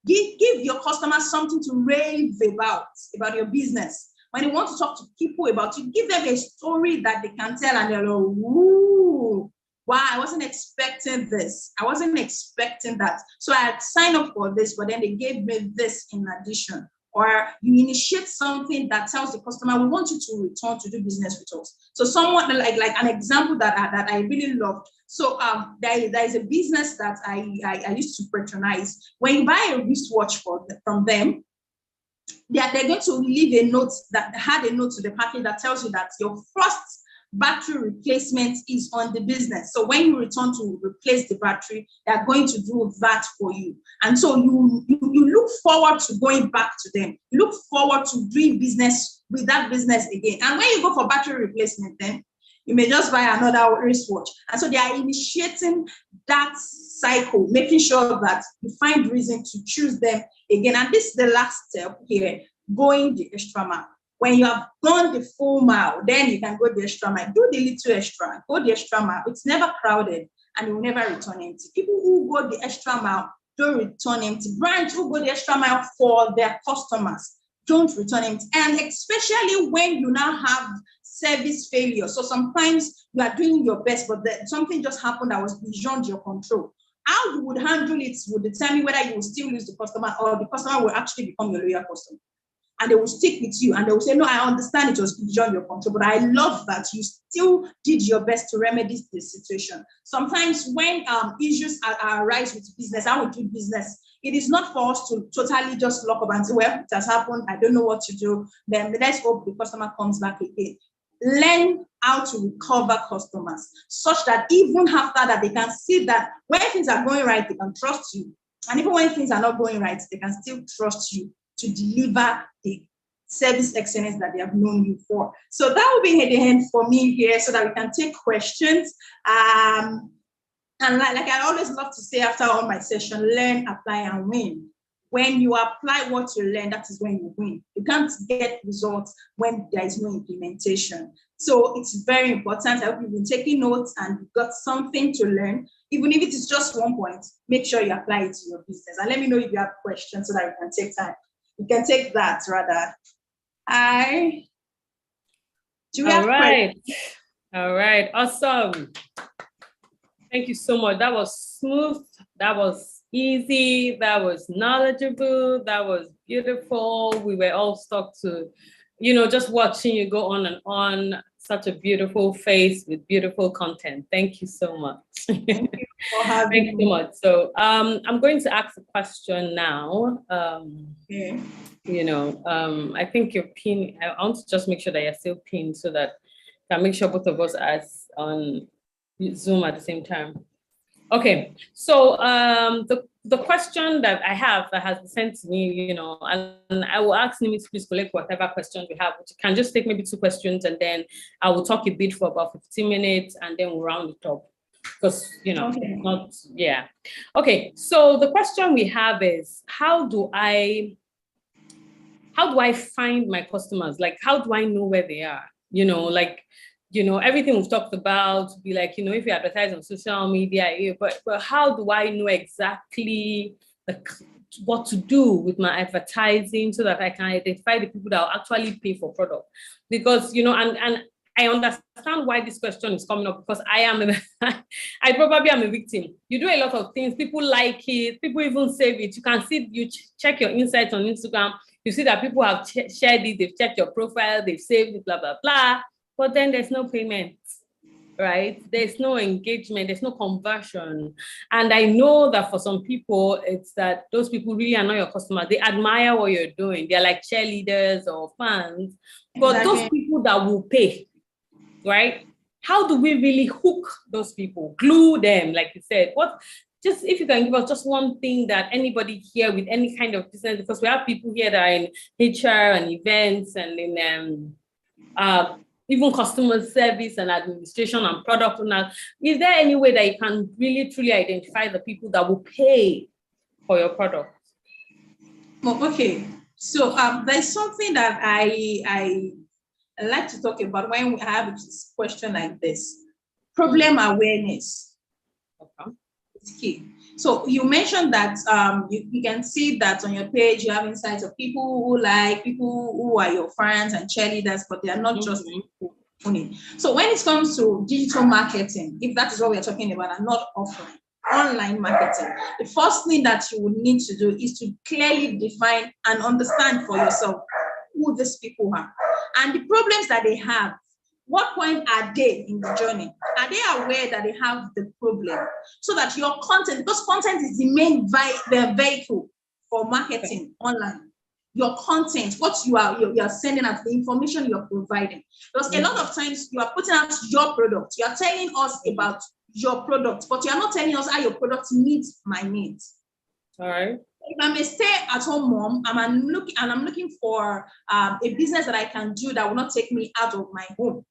give your customers something to rave about your business. When you want to talk to people about you, give them a story that they can tell, and they're like, ooh, wow, I wasn't expecting this. I wasn't expecting that. So I had signed up for this, but then they gave me this in addition. Or you initiate something that tells the customer, we want you to return to do business with us. So somewhat like an example that I really loved. So there is a business that I used to patronize. When you buy a wristwatch from them, they're going to leave a note that had a note to the package that tells you that your first battery replacement is on the business. So when you return to replace the battery, they're going to do that for you. And so you look forward to going back to them. You look forward to doing business with that business again. And when you go for battery replacement, then you may just buy another wristwatch. And so they are initiating that cycle, making sure that you find reason to choose them again. And this is the last step here, going the extra mile. When you have gone the full mile, then you can go the extra mile. Do the little extra, go the extra mile. It's never crowded and you will never return empty. People who go the extra mile don't return empty. Brands who go the extra mile for their customers don't return empty. And especially when you now have service failure. So sometimes you are doing your best, but something just happened that was beyond your control. How you would handle it will determine whether you will still lose the customer or the customer will actually become your loyal customer. And they will stick with you and they will say, no, I understand it was beyond your control, but I love that you still did your best to remedy the situation. Sometimes when issues arise with business, how we do business, it is not for us to totally just lock up and say, well, it has happened, I don't know what to do. Then let's hope the customer comes back again. Learn how to recover customers such that even after that, they can see that when things are going right, they can trust you. And even when things are not going right, they can still trust you to deliver the service excellence that they have known you for. So that will be the end for me here so that we can take questions. And like I always love to say after all my session, learn, apply, and win. When you apply what you learn, that is when you win. You can't get results when there is no implementation. So it's very important. I hope you've been taking notes and you've got something to learn. Even if it is just 1 point, make sure you apply it to your business. And let me know if you have questions so that we can take time. We can take that rather. Do we have questions? All right. Awesome. Thank you so much. That was smooth. That was easy. That was knowledgeable. That was beautiful. We were all stuck to, just watching you go on and on. Such a beautiful face with beautiful content. Thank you so much. Thank you for having me. Thank you so much. So I'm going to ask a question now. Okay. I think you're pinned. I want to just make sure that you're still pinned so that I can make sure both of us are on Zoom at the same time. Okay, so the question that I have that has been sent to me, and I will ask Nimi to please collect whatever questions we have, which can just take maybe 2 questions, and then I will talk a bit for about 15 minutes, and then we'll round it up. Because, Okay. Okay, so the question we have is, how do I find my customers? Like, how do I know where they are? Everything we've talked about, be like, if you advertise on social media, but how do I know exactly what to do with my advertising so that I can identify the people that will actually pay for product? Because, and I understand why this question is coming up, because I probably am a victim. You do a lot of things, people like it, people even save it. You can see, you check your insights on Instagram, you see that people have shared it, they've checked your profile, they've saved it, blah, blah, blah. But then there's no payment, right? There's no engagement, there's no conversion. And I know that for some people, it's that those people really are not your customers. They admire what you're doing. They're like cheerleaders or fans. But Exactly. those people that will pay, right? How do we really hook those people, glue them, like you said? Just if you can give us just one thing that anybody here with any kind of business, because we have people here that are in HR and events and in even customer service and administration and product owners. Is there any way that you can really truly identify the people that will pay for your product? Well, okay. So there's something that I like to talk about when we have a question like this. Problem awareness. Okay. It's key. So you mentioned that you can see that on your page, you have insights of people who are your fans and cheerleaders, but they are not just funny. So when it comes to digital marketing, if that is what we're talking about and not offline, online marketing, the first thing that you would need to do is to clearly define and understand for yourself who these people are and the problems that they have. What point are they in the journey? Are they aware that they have the problem? So that your content, because content is the main vehicle for marketing online. your content, what you are sending out, the information you're providing. Because a lot of times you are putting out your product, you are telling us about your product, but you are not telling us how your product meets my needs. All right. If I'm a stay-at-home mom, I'm looking for a business that I can do that will not take me out of my home.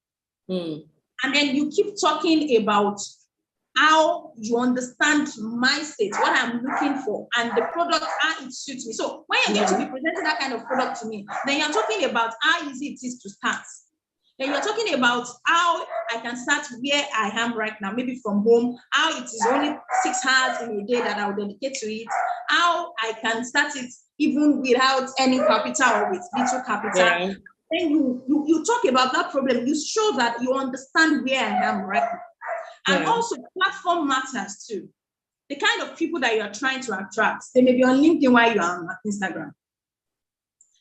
And then you keep talking about how you understand my state, what I'm looking for, and the product, how it suits me. So when you're going to be presenting that kind of product to me, then you're talking about how easy it is to start. Then you're talking about how I can start where I am right now, maybe from home, how it is only 6 hours in a day that I will dedicate to it, how I can start it even without any capital or with little capital. Yeah. Then you talk about that problem. You show that you understand where I am right now. And also platform matters too. The kind of people that you are trying to attract, they may be on LinkedIn while you are on Instagram.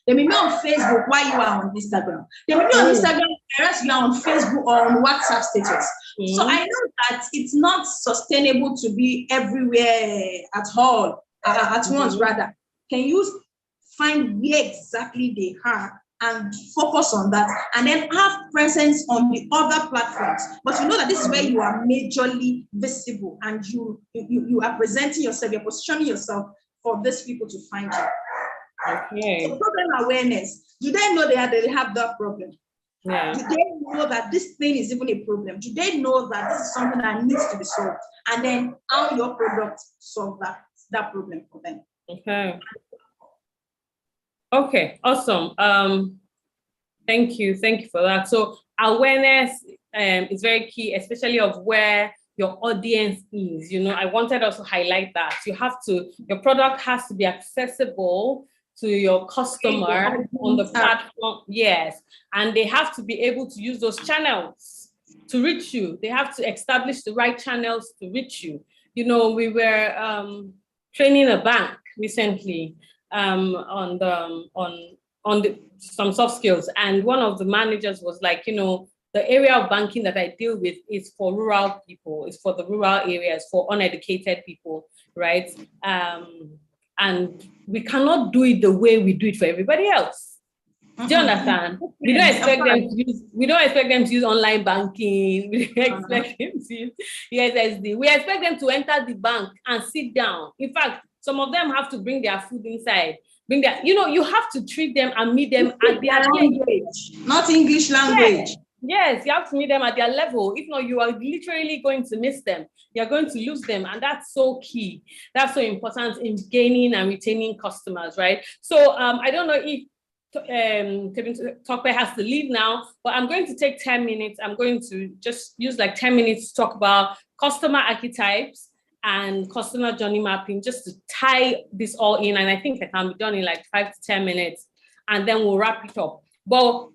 They may be on Facebook while you are on Instagram. They may be on Instagram whereas you are on Facebook or on WhatsApp status. So I know that it's not sustainable to be everywhere at all, at once rather. Can you find where exactly they are and focus on that, and then have presence on the other platforms? But you know that this is where you are majorly visible, and you are presenting yourself, you're positioning yourself for these people to find you. Okay. So problem awareness. Do they know they have that problem? Yeah. Do they know that this thing is even a problem? Do they know that this is something that needs to be solved? And then how your product solve that problem for them? Okay. Okay, awesome. Thank you for that. So awareness is very key, especially of where your audience is. You know, I wanted us to highlight that. Your product has to be accessible to your customer on the platform. Yes, and they have to be able to use those channels to reach you. They have to establish the right channels to reach you. You know, we were training a bank recently on some soft skills, and one of the managers was like, you know, the area of banking that I deal with is for rural people, it's for the rural areas, for uneducated people, right? And we cannot do it the way we do it for everybody else. Do you understand? We don't expect them to use online banking. We don't expect them to use USSD. We expect them to enter the bank and sit down. In fact, some of them have to bring their food inside. You have to treat them and meet them at their language, not English language. Yes, you have to meet them at their level. If not, you are literally going to miss them. You're going to lose them. And that's so key. That's so important in gaining and retaining customers, right? So I don't know if Tokwe has to leave now, but I'm going to take 10 minutes. I'm going to just use like 10 minutes to talk about customer archetypes and customer journey mapping, just to tie this all in. And I think it can be done in like 5 to 10 minutes, and then we'll wrap it up. But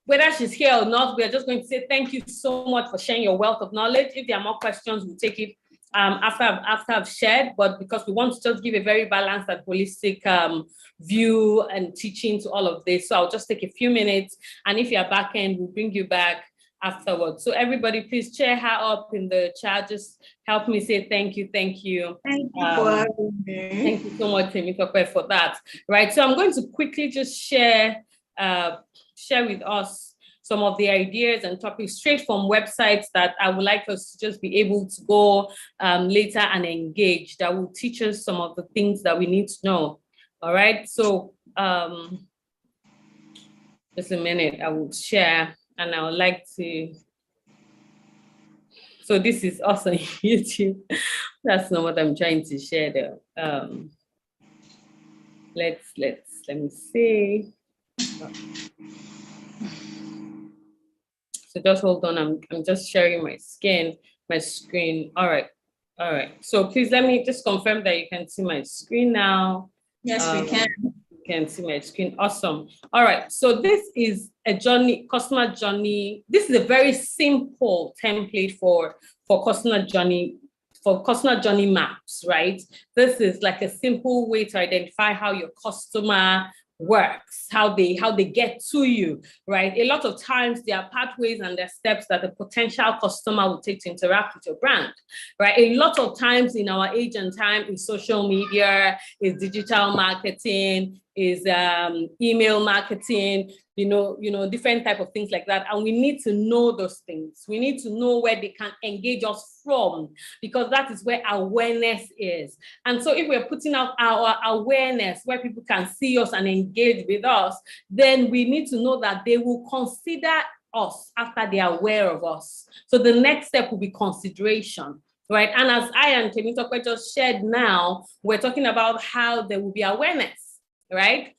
whether she's here or not, we're just going to say thank you so much for sharing your wealth of knowledge. If there are more questions, we'll take it after I've shared, but because we want to just give a very balanced and holistic view and teaching to all of this. So I'll just take a few minutes, and if you're back end, we'll bring you back afterwards. So everybody, please share her up in the chat. Just help me say thank you. Thank you for having me. Thank you so much, Temitope, for that. Right. So I'm going to quickly just share with us some of the ideas and topics straight from websites that I would like us to just be able to go later and engage, that will teach us some of the things that we need to know. All right. So just a minute, I will share. And I would like to, so this is also YouTube. That's not what I'm trying to share there. Let me see. So just hold on, I'm just sharing my screen. All right. So please let me just confirm that you can see my screen now. Yes, we can. Can see my screen. Awesome. All right. So this is a customer journey. This is a very simple template for customer journey maps, right? This is like a simple way to identify how your customer works, how they get to you, right? A lot of times there are pathways and there are steps that the potential customer will take to interact with your brand, right? A lot of times in our age and time is social media, is digital marketing, is email marketing, different type of things like that. And we need to know those things. We need to know where they can engage us from, because that is where awareness is. And so if we're putting out our awareness where people can see us and engage with us, then we need to know that they will consider us after they are aware of us. So the next step will be consideration, right? And as I and Temitope just shared now, we're talking about how there will be awareness, right?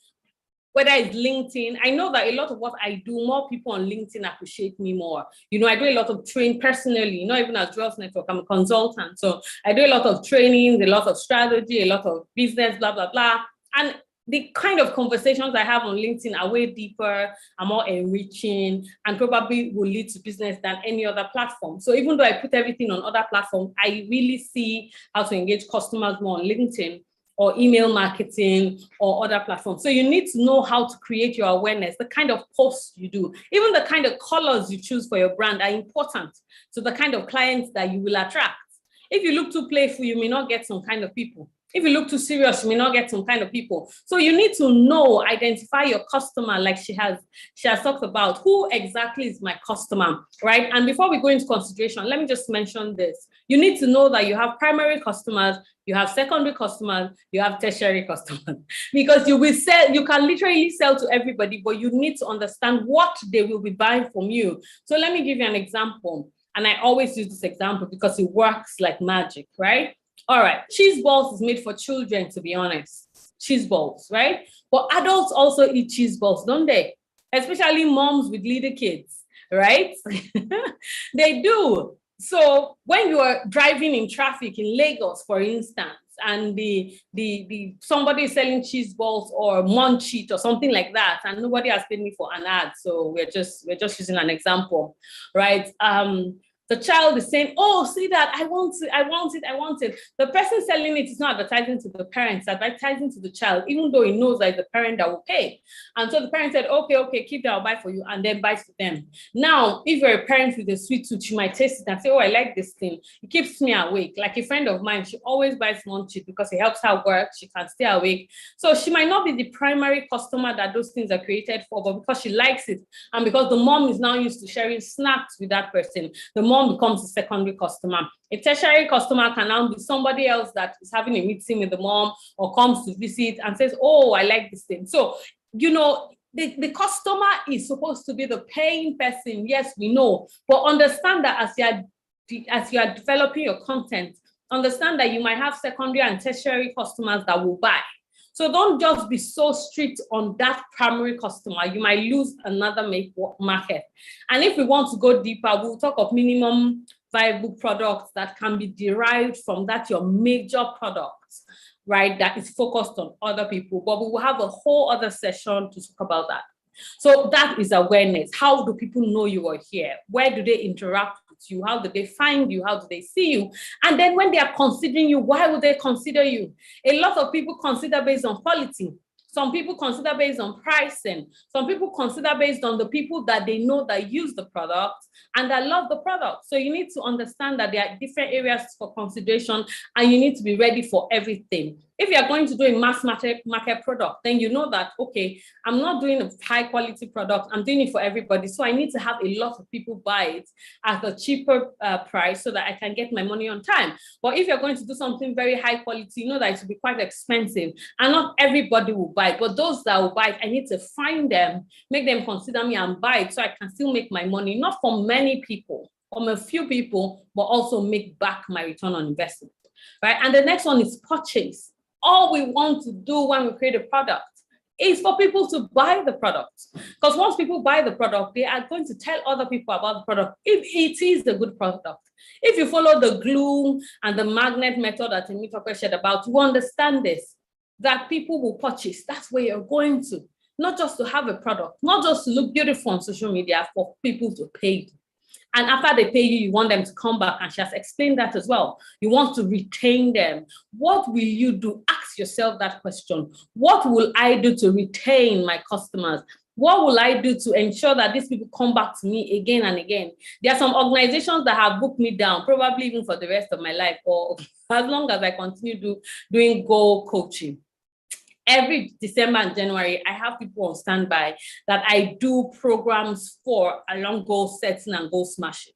Whether it's LinkedIn, I know that a lot of what I do, more people on LinkedIn appreciate me more. I do a lot of training personally, not even as Jewels Network, I'm a consultant. So I do a lot of training, a lot of strategy, a lot of business, blah, blah, blah. And the kind of conversations I have on LinkedIn are way deeper, are more enriching, and probably will lead to business than any other platform. So even though I put everything on other platforms, I really see how to engage customers more on LinkedIn or email marketing or other platforms. So you need to know how to create your awareness, the kind of posts you do, even the kind of colors you choose for your brand are important to the kind of clients that you will attract. If you look too playful, you may not get some kind of people. If you look too serious, you may not get some kind of people. So you need to know, identify your customer, like she has talked about. Who exactly is my customer, right? And before we go into consideration, let me just mention this. You need to know that you have primary customers, you have secondary customers, you have tertiary customers, because you can literally sell to everybody, but you need to understand what they will be buying from you. So let me give you an example. And I always use this example because it works like magic, right? All right, cheese balls is made for children, to be honest. Cheese balls, right? But adults also eat cheese balls, don't they? Especially moms with little kids, right? They do. So when you are driving in traffic in Lagos, for instance, and the somebody is selling cheese balls or munchie or something like that, and nobody has paid me for an ad, so we're just using an example, right? The child is saying, oh, see that, I want it. The person selling it is not advertising to the parents, advertising to the child, even though he knows that it's the parent that will pay. And so the parent said, okay, keep that, I'll buy for you, and then buys for them. Now, if you're a parent with a sweet tooth, you might taste it and say, oh, I like this thing. It keeps me awake. Like a friend of mine, she always buys munchie because it helps her work. She can stay awake. So she might not be the primary customer that those things are created for, but because she likes it, and because the mom is now used to sharing snacks with that person, the mom becomes a secondary customer. A tertiary customer can now be somebody else that is having a meeting with the mom or comes to visit and says, oh, I like this thing. So, the customer is supposed to be the paying person. Yes, we know, but understand that as you are developing your content, understand that you might have secondary and tertiary customers that will buy. So don't just be so strict on that primary customer. You might lose another market. And if we want to go deeper, we'll talk of minimum viable products that can be derived from that your major products, right? That is focused on other people. But we will have a whole other session to talk about that. So that is awareness. How do people know you are here? Where do they interact with you? How do they find you? How do they see you? And then when they are considering you, why would they consider you? A lot of people consider based on quality. Some people consider based on pricing. Some people consider based on the people that they know that use the product and that love the product. So you need to understand that there are different areas for consideration and you need to be ready for everything. If you're going to do a mass market product, then you know that, okay, I'm not doing a high quality product, I'm doing it for everybody. So I need to have a lot of people buy it at a cheaper price so that I can get my money on time. But if you're going to do something very high quality, you know that it will be quite expensive and not everybody will buy it. But those that will buy it, I need to find them, make them consider me and buy it so I can still make my money, not from many people, from a few people, but also make back my return on investment, right? And the next one is purchase. All we want to do when we create a product is for people to buy the product. Because once people buy the product, they are going to tell other people about the product if it is a good product. If you follow the glue and the magnet method that Temitope shared about, you understand this, that people will purchase. That's where you're going to, not just to have a product, not just to look beautiful on social media, for people to pay you. And after they pay you, you want them to come back, and she has explained that as well. You want to retain them. What will you do? Ask yourself that question. What will I do to retain my customers? What will I do to ensure that these people come back to me again and again? There are some organizations that have booked me down, probably even for the rest of my life, or as long as I continue doing goal coaching. Every December and January, I have people on standby that I do programs for along goal setting and goal smashing.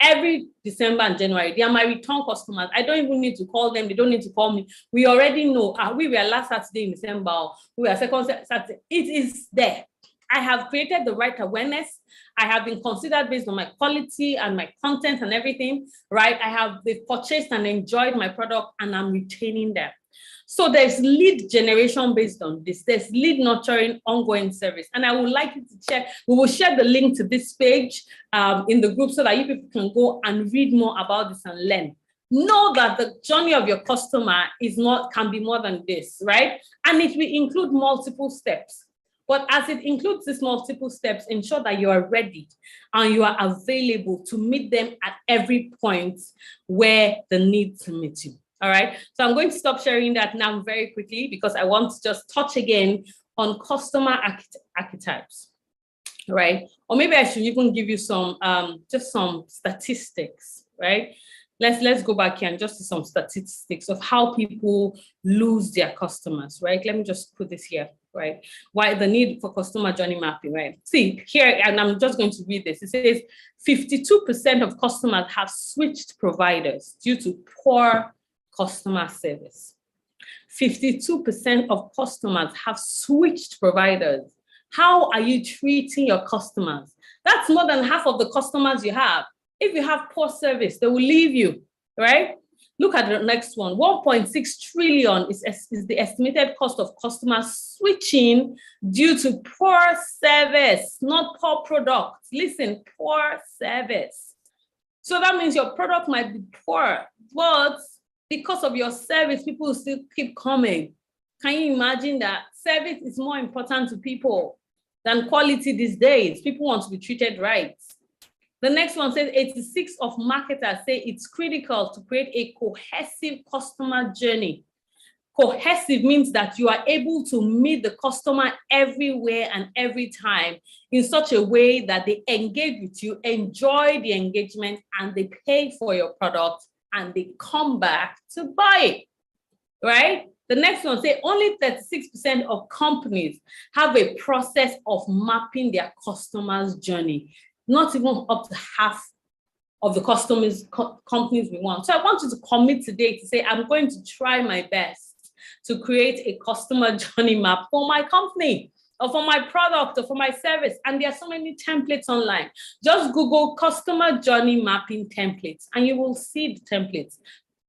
Every December and January, they are my return customers. I don't even need to call them. They don't need to call me. We already know. We were last Saturday in December. We were second Saturday. It is there. I have created the right awareness. I have been considered based on my quality and my content and everything, right? They've purchased and enjoyed my product, and I'm retaining them. So there's lead generation based on this. There's lead nurturing, ongoing service. And I would like you to check. We will share the link to this page in the group so that you people can go and read more about this and learn. Know that the journey of your customer can be more than this, right? And it will include multiple steps. But as it includes these multiple steps, ensure that you are ready and you are available to meet them at every point where the need to meet you. All right. So I'm going to stop sharing that now very quickly because I want to just touch again on customer archetypes. Right. Or maybe I should even give you some just some statistics, right? Let's go back here and just see some statistics of how people lose their customers, right? Let me just put this here, right? Why the need for customer journey mapping, right? See here, and I'm just going to read this. It says 52% of customers have switched providers due to poor customer service. 52% of customers have switched providers. How are you treating your customers? That's more than half of the customers you have. If you have poor service, they will leave you, right? Look at the next one. 1.6 trillion is the estimated cost of customers switching due to poor service, not poor product. Listen, poor service. So that means your product might be poor, but because of your service, people will still keep coming. Can you imagine that? Service is more important to people than quality these days. People want to be treated right. The next one says 86% of marketers say it's critical to create a cohesive customer journey. Cohesive means that you are able to meet the customer everywhere and every time in such a way that they engage with you, enjoy the engagement, and they pay for your product and they come back to buy it, right? The next one says only 36% of companies have a process of mapping their customers' journey. Not even up to half of the companies we want. So I want you to commit today to say, I'm going to try my best to create a customer journey map for my company or for my product or for my service. And there are so many templates online. Just Google customer journey mapping templates and you will see the templates.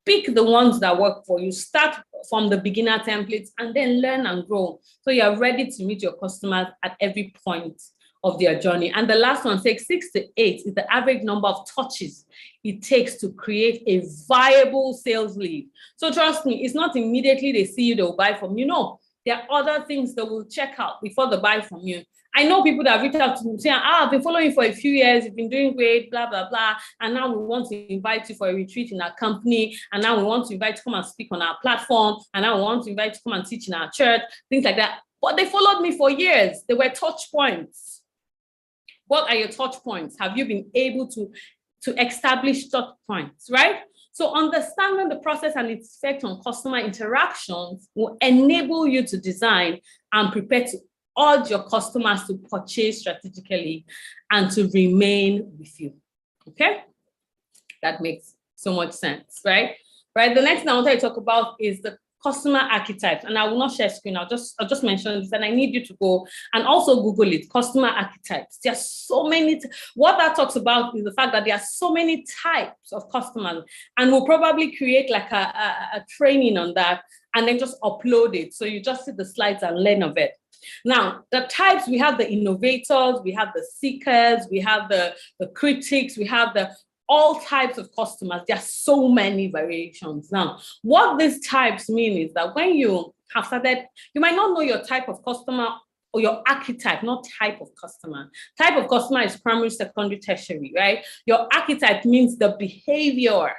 Pick the ones that work for you. Start from the beginner templates and then learn and grow. So you're ready to meet your customers at every point of their journey. And the last one, 6 to 8 is the average number of touches it takes to create a viable sales lead. So trust me, it's not immediately they see you, they'll buy from you. No, there are other things they will check out before they buy from you. I know people that reach out to me saying, I've been following you for a few years, you've been doing great, blah, blah, blah. And now we want to invite you for a retreat in our company. And now we want to invite you to come and speak on our platform. And now we want to invite you to come and teach in our church, things like that. But they followed me for years. They were touch points. What are your touch points? Have you been able to establish touch points, right? So understanding the process and its effect on customer interactions will enable you to design and prepare to urge your customers to purchase strategically and to remain with you, okay? That makes so much sense, right? Right. The next thing I want to talk about is the customer archetypes, and I will not share screen. I'll just mention this, and I need you to go and also Google it. Customer archetypes. There are so many. What that talks about is the fact that there are so many types of customers, and we'll probably create like a training on that, and then just upload it so you just see the slides and learn of it. Now, the types, we have the innovators, we have the seekers, we have the critics, we have all types of customers. There are so many variations. Now, what these types mean is that when you have started, you might not know your type of customer or your archetype, not type of customer. Type of customer is primary, secondary, tertiary, right? Your archetype means the behavior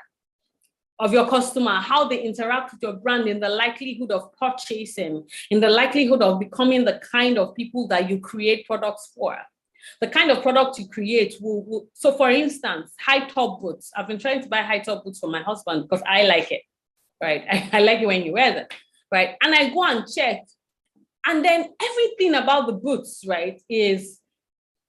of your customer, how they interact with your brand, in the likelihood of purchasing, in the likelihood of becoming the kind of people that you create products for. The kind of product you create will so for instance, high top boots. I've been trying to buy high top boots for my husband because I like it, right? I like it when you wear them, right? And I go and check And then everything about the boots, right, is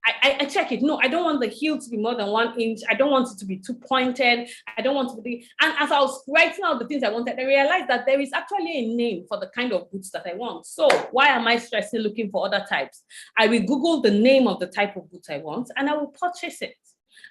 I check it. No, I don't want the heel to be more than 1 inch. I don't want it to be too pointed. I don't want it to be. And as I was writing out the things I wanted, I realized that there is actually a name for the kind of boots that I want. So why am I stressing looking for other types? I will Google the name of the type of boots I want and I will purchase it.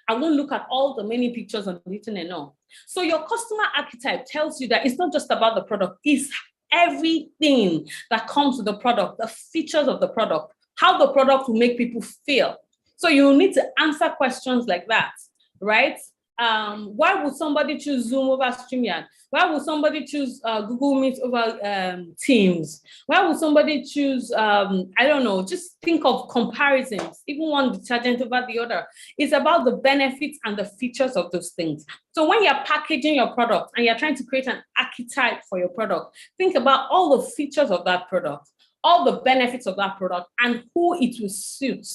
I won't look at all the many pictures on the internet. No. So your customer archetype tells you that it's not just about the product, it's everything that comes with the product, the features of the product, how the product will make people feel. So you need to answer questions like that, right? Why would somebody choose Zoom over StreamYard? Why would somebody choose Google Meet over Teams? Why would somebody choose, I don't know, just think of comparisons, even one detergent over the other. It's about the benefits and the features of those things. So when you're packaging your product and you're trying to create an archetype for your product, think about all the features of that product, all the benefits of that product, and who it will suit,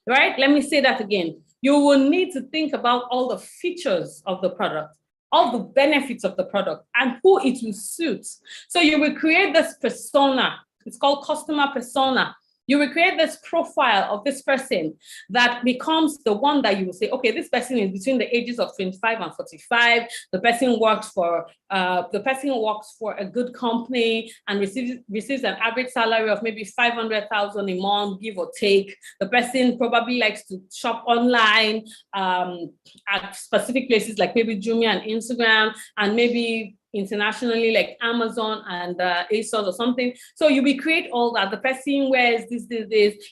right? Let me say that again. You will need to think about all the features of the product, all the benefits of the product, and who it will suit. So you will create this persona. It's called customer persona. You will create this profile of this person that becomes the one that you will say, okay, this person is between the ages of 25 and 45. The person works for a good company and receives an average salary of maybe 500,000 a month, give or take. The person probably likes to shop online at specific places like maybe Jumia and Instagram, and maybe internationally like Amazon and ASOS or something. So you will create all that. The person wears this,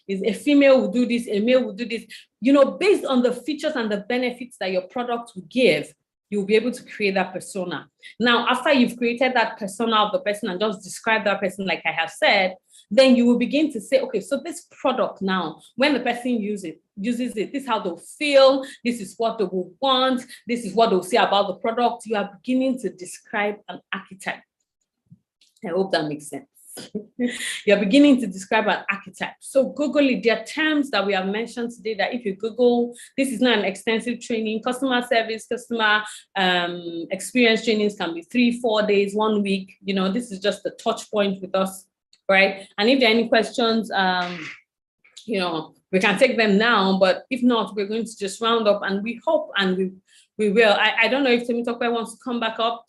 is a female will do this, a male will do this. You know, based on the features and the benefits that your product will give, you'll be able to create that persona. Now, after you've created that persona of the person and just describe that person like I have said, then you will begin to say, okay, so this product now, when the person uses it, this is how they'll feel, this is what they will want, this is what they'll say about the product. You are beginning to describe an archetype. I hope that makes sense. You're beginning to describe an archetype. So Google it. There are terms that we have mentioned today that if you Google, this is not an extensive training. Customer service, customer experience trainings can be 3-4 days, 1 week. You know, this is just a touch point with us, right? And if there are any questions, you know, we can take them now, but if not, we're going to just round up, and we hope and we will. I don't know if Temitope wants to come back up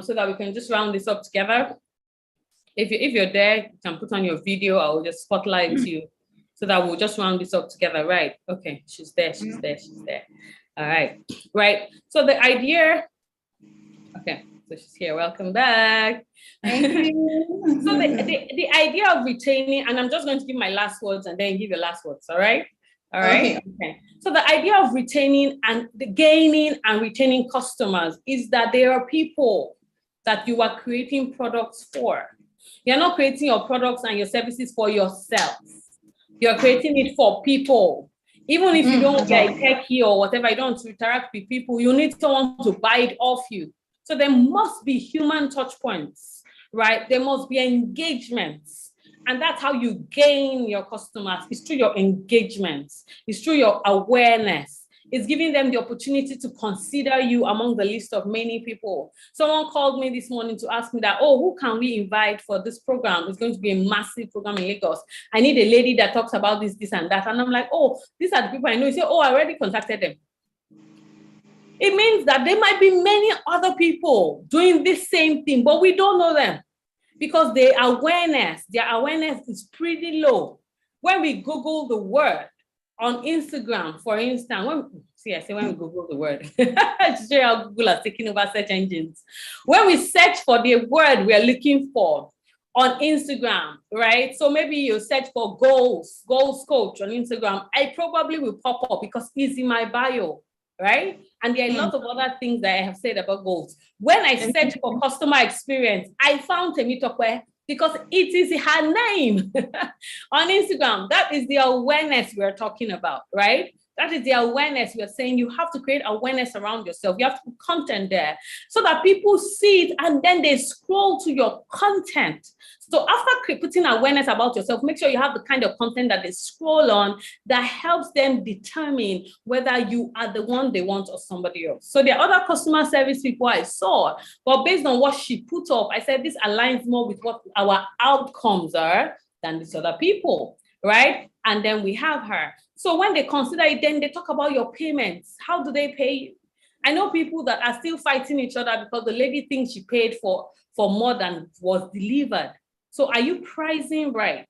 so that we can just round this up together. If you're there, you can put on your video. I will just spotlight you so that we'll just round this up together, right? Okay, she's there. All right, right. So the idea, okay, so she's here. Welcome back. Thank you. So the idea of retaining, and I'm just going to give my last words and then give your last words, all right? All right. Okay. So the idea of retaining and gaining and retaining customers is that there are people that you are creating products for. You're not creating your products and your services for yourself. You're creating it for people. Even if you don't get a techie or whatever, you don't want to interact with people, you need someone to buy it off you. So there must be human touch points, right? There must be engagements. And that's how you gain your customers. It's through your engagements. It's through your awareness. It's giving them the opportunity to consider you among the list of many people. Someone called me this morning to ask me that, oh, who can we invite for this program? It's going to be a massive program in Lagos. I need a lady that talks about this, this, and that. And I'm like, oh, these are the people I know. You say, oh, I already contacted them. It means that there might be many other people doing this same thing, but we don't know them because their awareness is pretty low. When we Google the word on Instagram, for instance, when we Google the word, show how Google has taken over search engines. When we search for the word we are looking for on Instagram, right? So maybe you search for goals coach on Instagram. I probably will pop up because it's in my bio, right? And there are a lot of other things that I have said about goals. When I search for customer experience, I found Temitope because it is her name on Instagram. That is the awareness we're talking about, right? That is the awareness we are saying. You have to create awareness around yourself. You have to put content there so that people see it and then they scroll to your content. So after putting awareness about yourself, make sure you have the kind of content that they scroll on that helps them determine whether you are the one they want or somebody else. So there are other customer service people I saw, but based on what she put up, I said this aligns more with what our outcomes are than these other people, right? And then we have her. So when they consider it, then they talk about your payments. How do they pay you? I know people that are still fighting each other because the lady thinks she paid for more than was delivered. So are you pricing right?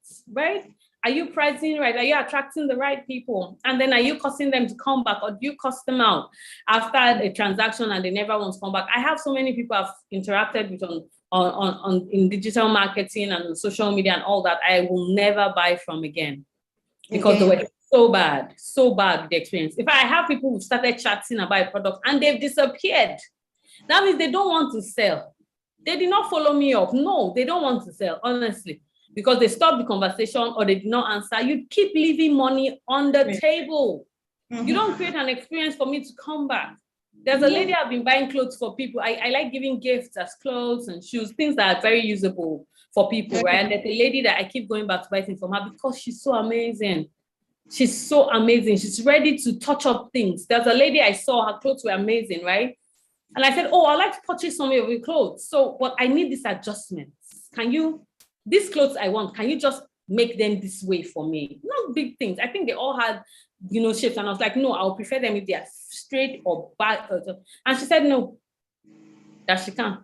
Are you pricing right? Are you attracting the right people? And then are you causing them to come back, or do you cost them out after a transaction and they never want to come back? I have so many people I've interacted with on in digital marketing and social media and all that I will never buy from again because they were so bad the experience. If I have people who started chatting about a product and they've disappeared, that means they don't want to sell. They did not follow me up. No, they don't want to sell, honestly, because they stopped the conversation or they did not answer. You keep leaving money on the table. You don't create an experience for me to come back. There's a lady I've been buying clothes for people. I like giving gifts as clothes and shoes, things that are very usable for people, right? And there's a lady that I keep going back to buy things from her because she's so amazing. She's so amazing. She's ready to touch up things. There's a lady I saw, her clothes were amazing, right? And I said, oh, I'd like to purchase some of your clothes. So, but I need these adjustments. These clothes I want, can you just make them this way for me? Not big things. I think they all had, shapes. And I was like, no, I'll prefer them if they are straight or back. And she said, no, that she can't.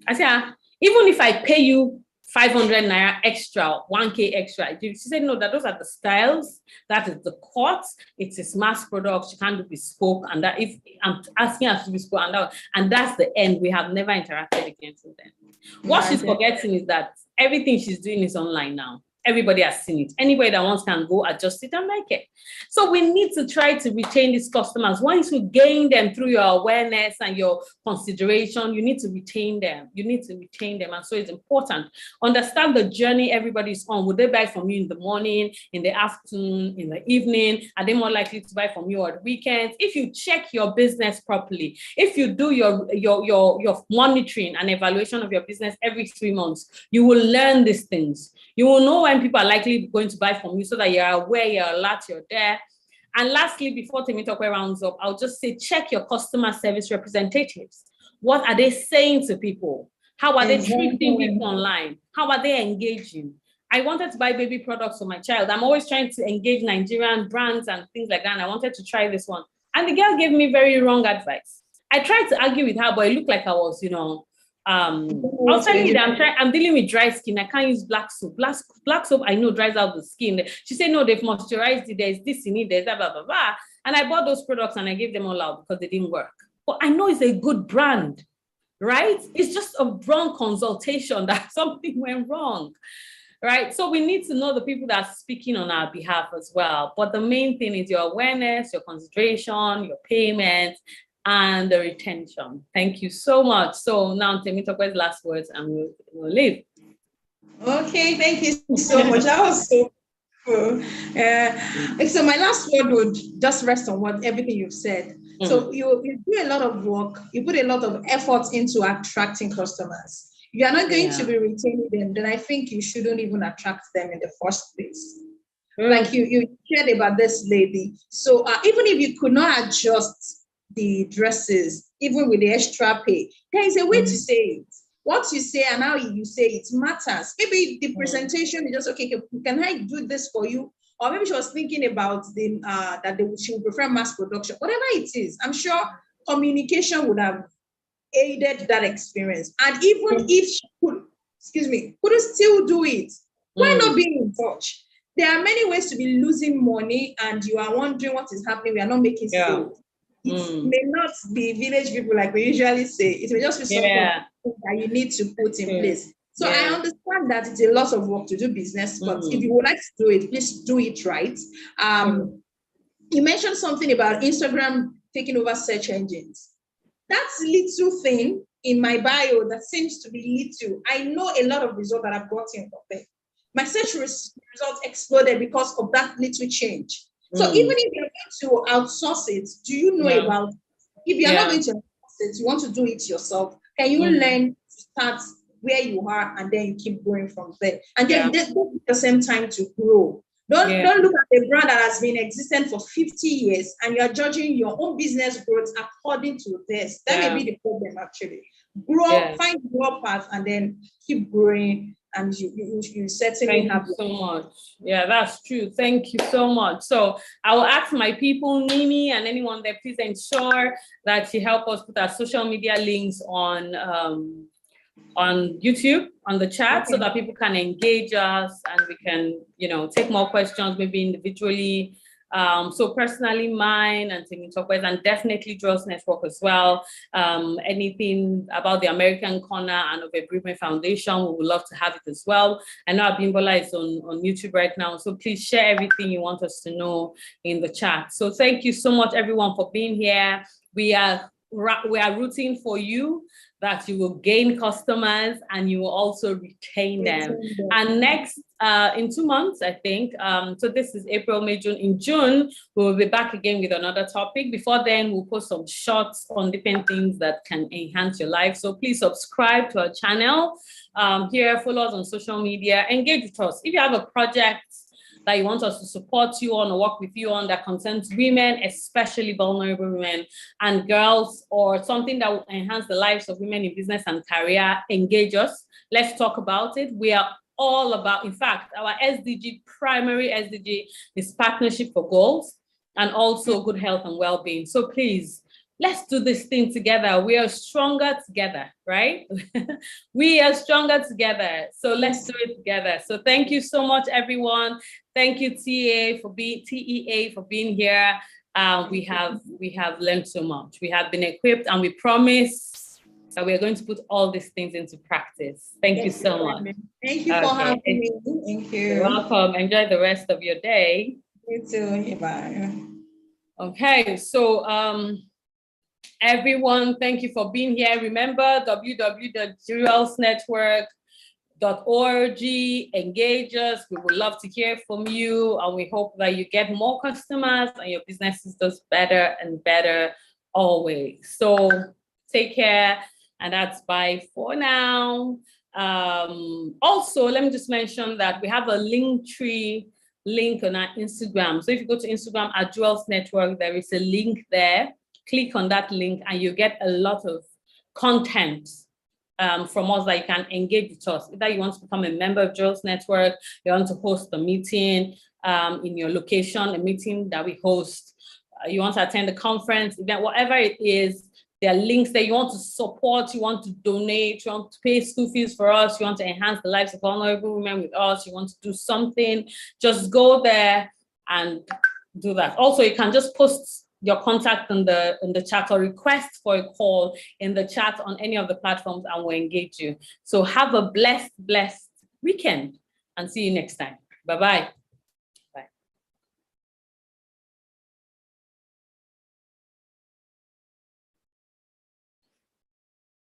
I said, even if I pay you 500 naira extra, 1K extra. She said, no, those are the styles. That is the cut. It is mass product. She can't do bespoke. And that if I'm asking her to do bespoke, and that's the end. We have never interacted again since then. What she's forgetting is that everything she's doing is online now. Everybody has seen it. Anybody that wants can go adjust it and make it. So we need to try to retain these customers. Once you gain them through your awareness and your consideration, you need to retain them. And so it's important. Understand the journey everybody's on. Would they buy from you in the morning, in the afternoon, in the evening? Are they more likely to buy from you on weekends? If you check your business properly, if you do your monitoring and evaluation of your business every 3 months, you will learn these things. You will know when people are likely going to buy from you so that you're aware, you're alert, you're there. And lastly, before Temitope rounds up, I'll just say, check your customer service representatives. What are they saying to people? How are they treating people online? How are they engaging? I wanted to buy baby products for my child. I'm always trying to engage Nigerian brands and things like that. And I wanted to try this one. And the girl gave me very wrong advice. I tried to argue with her, but it looked like I was, I was telling you that I'm dealing with dry skin. I can't use black soap. Black soap, I know, dries out the skin. She said, no, they've moisturized it. There's this in it, there's that, blah, blah, blah. And I bought those products and I gave them all out because they didn't work. But I know it's a good brand, right? It's just a wrong consultation that something went wrong, right? So we need to know the people that are speaking on our behalf as well. But the main thing is your awareness, your consideration, your payment, and the retention. Thank you so much. So now Temitope's last words and we'll leave. Okay, thank you so much. That was so cool. So my last word would just rest on everything you've said. So you do a lot of work, you put a lot of effort into attracting customers. You are not going to be retaining them, then I think you shouldn't even attract them in the first place. Like you shared about this lady. So even if you could not adjust the dresses, even with the extra pay, there is a way to say it. What you say and how you say it matters. Maybe the presentation is just, okay, can I do this for you? Or maybe she was thinking about she would prefer mass production. Whatever it is, I'm sure communication would have aided that experience. And even if she couldn't still do it, why not be in touch? There are many ways to be losing money and you are wondering what is happening. We are not making sales. It may not be village people like we usually say. It may just be something that you need to put in place. So I understand that it's a lot of work to do business, but if you would like to do it, please do it right. You mentioned something about Instagram taking over search engines. That's little thing in my bio that seems to be little. I know a lot of results that I've gotten from it. My search results exploded because of that little change. So even if you're going to outsource it, do you know about, if you're not going to outsource it, you want to do it yourself, can you learn to start where you are and then you keep going from there? And then don't take the same time to grow. Don't look at a brand that has been existent for 50 years and you're judging your own business growth according to this. That may be the problem actually. Grow, find your path and then keep growing, and you certainly have. Thank you so much. Yeah, that's true. Thank you so much. So I will ask my people, Nimi and anyone there, please ensure that you help us put our social media links on YouTube, on the chat, so that people can engage us and we can, take more questions, maybe individually. So personally mine and Team Talkways, and definitely Draws Network as well. Anything about the American Corner and of a Bereavement Foundation, we would love to have it as well. I know Abimbola is on YouTube right now, so please share everything you want us to know in the chat. So thank you so much everyone for being here. We are rooting for you, that you will gain customers and you will also retain them. And next, in 2 months, I think, so this is April, May, June. In June, we will be back again with another topic. Before then, we'll post some shots on different things that can enhance your life. So please subscribe to our channel here, follow us on social media, engage with us. If you have a project that you want us to support you on or work with you on that concerns women, especially vulnerable women and girls, or something that will enhance the lives of women in business and career, engage us. Let's talk about it. We are all about, in fact, our SDG, primary SDG is partnership for goals and also good health and well-being. So please, let's do this thing together. We are stronger together, right? We are stronger together. So let's do it together. So thank you so much, everyone. Thank you, TEA for being here. We have learned so much. We have been equipped, and we promise that we are going to put all these things into practice. Thank you so much. Thank you for having me. Thank you. You're welcome. Enjoy the rest of your day. You too. Bye. Okay, so everyone, thank you for being here. Remember, www.jewelsnetwork.org. Engage us. We would love to hear from you, and we hope that you get more customers and your business does better and better always. So take care, and that's bye for now. Also, let me just mention that we have a Linktree link on our Instagram. So if you go to Instagram at Jewels Network, there is a link there. Click on that link and you get a lot of content from us that you can engage with us. Either you want to become a member of Jewels Network, you want to host a meeting in your location, a meeting that we host, you want to attend a conference, event, whatever it is, there are links that you want to support, you want to donate, you want to pay school fees for us, you want to enhance the lives of vulnerable women with us, you want to do something, just go there and do that. Also, you can just post your contact in the chat or request for a call in the chat on any of the platforms, and we'll engage you. So have a blessed weekend and see you next time. Bye-bye.